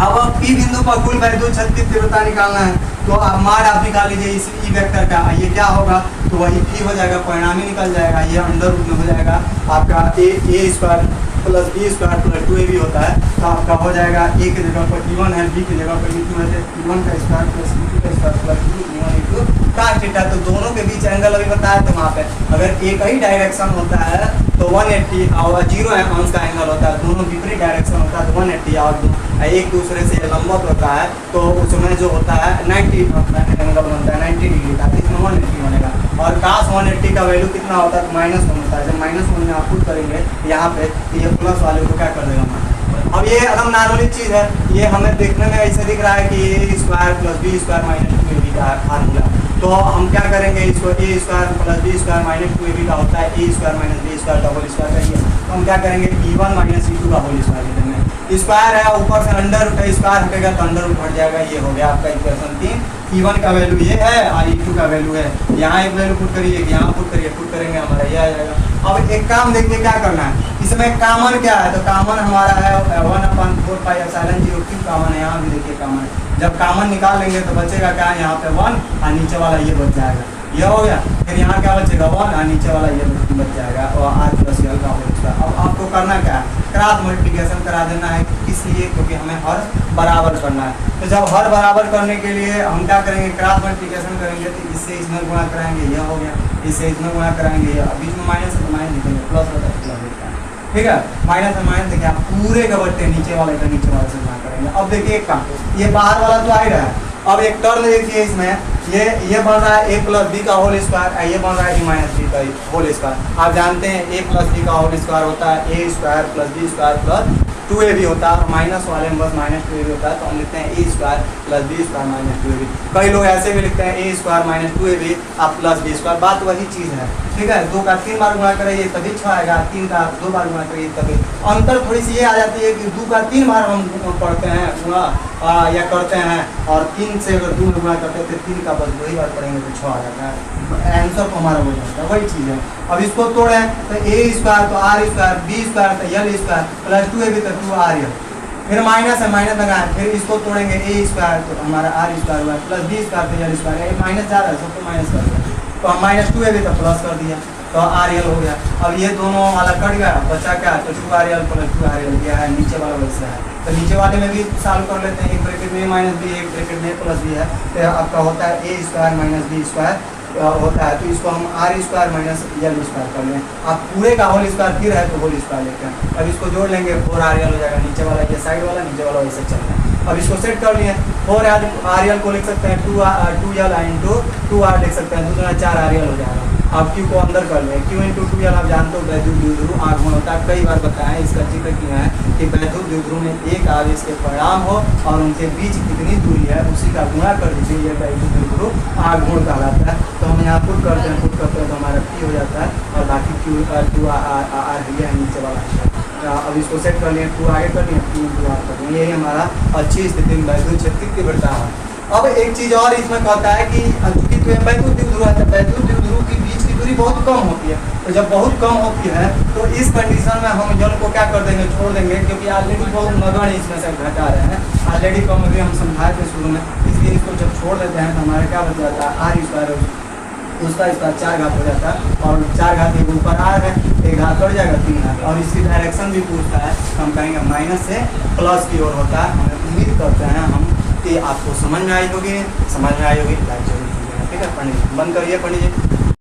अब P बिंदु पर कुल वैद्युत क्षेत्र की तीव्रता निकालना है, तो अब मार आप निकाल लीजिए इस E वेक्टर का, ये क्या होगा, तो वही P हो जाएगा, परिणामी निकल जाएगा, ये अंडर रूट में हो जाएगा आपका a square plus b square plus 2ab होता है, तो आपका हो जाएगा a की जगह पर E1 है, b की जगह पर E2 है, E1 का स्क्वायर प्लस E2 का square plus E1 E2 cos theta. तो दोनों के बीच एंगल अभी बताया तो वहाँ पे अगर एक ही डायरेक्शन होता है तो 180 और 0 अंश का एंगल होता है, दोनों विपरीत डायरेक्शन होता है तो 180 और एक दूसरे से लंबवत होता है तो उसमें जो होता है 90 एंगल बनता है 90 डिग्री का, इसमें 180 बनेगा। और cos 180 का वैल्यू कितना होता है, तो -1 होता है। जब -1 में आप पुट करेंगे यहाँ पे तो ये प्लस वाले को क्या कर देगा। अब ये एकदम नॉर्मली चीज़ है, ये हमें देखने में ऐसे दिख रहा है कि a square plus b square minus 2ab का फार्मूला, तो हम क्या करेंगे, इसको a square plus b square minus 2ab का होता है a square minus b square का होल स्क्वायर करिए, तो हम क्या करेंगे E1 माइनस E2 का होल स्क्वायर लिखेंगे। स्क्वायर है, ऊपर से अंडर रूट है, स्क्वायर हटेगा तो अंडर रूट हट जाएगा। ये हो गया आपका इक्वेशन 3। E1 का वैल्यू ये है और E2 का वैल्यू है, यहाँ एक वैल्यू पुट करिए, यहाँ पुट करिए, पुट करेंगे हमारा ये आ जाएगा। अब एक काम देखिए क्या करना है, इसमें कॉमन क्या है, तो कॉमन हमारा है 1/4πε0, क्यों कॉमन है, यहाँ भी देखिए कॉमन है। जब कॉमन निकाल लेंगे तो बचेगा क्या, यहाँ पे 1 और नीचे वाला ये बच जाएगा, ये हो गया। फिर यहाँ क्या बचेगा 1 और नीचे वाला ये बच जाएगा और r प्लस यल का होल स्क्वायर। अब आपको करना क्या है, क्रॉस मल्टीप्लिकेशन करा देना है, इसलिए क्योंकि हमें हर बराबर करना है। तो जब हर बराबर करने के लिए हम क्या करेंगे, क्रॉस मल्टीप्लिकेशन करेंगे तो इससे इसमें गुणा कराएंगे, यह हो गया, इससे इसमें गुणा कराएंगे, यह बीच में माइनस है तो माइनस लिखेंगे, प्लस होता है प्लस होता है, ठीक है। माइनस है माइनस देखिए आप पूरे का बट्टे नीचे वाले का नीचे वाले से गुणा करेंगे। अब देखिए एक काम, ये बाहर वाला तो आ ही रहा है, अब एक टर्म देखिए इसमें, ये बन रहा है a प्लस बी का होल स्क्वायर, ये बन रहा है a माइनस बी का होल स्क्वायर। आप जानते हैं a प्लस बी का होल स्क्वायर होता है a square plus B square plus 2ab होता है, माइनस वाले में बस माइनस 2ab होता है, तो हम लिखते हैं a square plus B square minus 2ab। कई लोग ऐसे भी लिखते हैं a स्क्वायर माइनस 2ab आप प्लस बी स्क्वायर, बात वही चीज़ है, ठीक है। 2 का 3 बार गुणा करेंगे तभी 6 आएगा, 3 का 2 बार गुणा करेंगे तभी। अंतर थोड़ी सी ये आ जाती है कि 2 का 3 बार हम पढ़ते हैं गुणा या करते हैं, और 3 से अगर 2 में गुणा करते हैं तो 3 का बस 2 ही बार पढ़ेंगे तो 6 आ जाता है, आंसर तो हमारा हो जाता है, वही चीज़ है। अब इसको तोड़ें तो a स्क्वायर तो r स्क्वायर, b स्क्वायर तो यल स्क्वायर प्लस 2ab तो 2r, फिर माइनस है माइनस लगाए, फिर इसको तोड़ेंगे a स्क्वायर तो हमारा r स्क्वायर हुआ प्लस b स्क्वायर तो यल स्क्वायर, माइनस जा रहा है सबको माइनस कर दिया, तो हम माइनस 2ab तो प्लस कर दिया, तो r हो गया। अब ये दोनों वाला कट गया, बचा क्या, तो 2r प्लस 2r गया है, नीचे वाला वैसे है, तो नीचे वाले में भी सॉल्व कर लेते हैं, एक ब्रैकेट में माइनस बी, एक ब्रैकेट में प्लस बी है, तो आपका होता है a square minus B square होता है, तो इसको हम r square minus L square कर लें। आप पूरे का होल स्क्वायर फिर है तो होल स्क्वायर लेते हैं, अब इसको जोड़ लेंगे 4r हो जाएगा, नीचे वाला ये साइड वाला, नीचे वाला वैसे चल रहा है। अब इसको सेट कर लिए, 4r को लिख सकते हैं 2l इंटू 2r लिख सकते हैं, 2 4r हो जाएगा। अब क्यू को अंदर कर लें, क्यू इंटू 2l आप जानते हो वैद्युत द्विध्रुव आगमन होता है, कई बार बताया है, इसका जिक्र किया है कि वैद्युत द्विध्रुव में एक आवेश के परिणाम हो और उनके बीच कितनी दूरी है उसी का गुणा कर दीजिए, यह वैद्युत द्विध्रुव आगमन कहलाता है। तो हम यहाँ पुट करते हैं तो हमारा p हो जाता है और बाकी q r है नीचे वाला। अब इसको सेट कर लिए, 2 आगे कर लिए, 2 r कर लिए, यही हमारा अच्छी स्थिति में वैद्युत क्षेत्र की तीव्रता है। अब एक चीज़ और इसमें कहता है कि चूंकि वैद्युत द्विध्रुव है, वैद्युत द्विध्रुव के बीच की दूरी बहुत कम होती है, तो जब बहुत कम होती है तो इस कंडीशन में हम जल को क्या कर देंगे, छोड़ देंगे, क्योंकि ऑलरेडी बहुत नगण्य इसमें से घटा रहे हैं, ऑलरेडी कम भी हम समझाए थे शुरू में, इसलिए इसको जब छोड़ देते हैं तो हमारा क्या बच जाता है, r स्क्वायर उसका 4 घात हो जाता है, और 4 घात एक ऊपर r है, एक घात बढ़ जाएगा 3 घात, और इसकी डायरेक्शन भी पूछता है तो हम कहेंगे माइनस से प्लस की ओर होता है। हमें उम्मीद करते हैं हम कि आपको समझ में आई होगी, लाइक जरूर कीजिएगा, ठीक है। पंडित बंद करिए पंडित जी।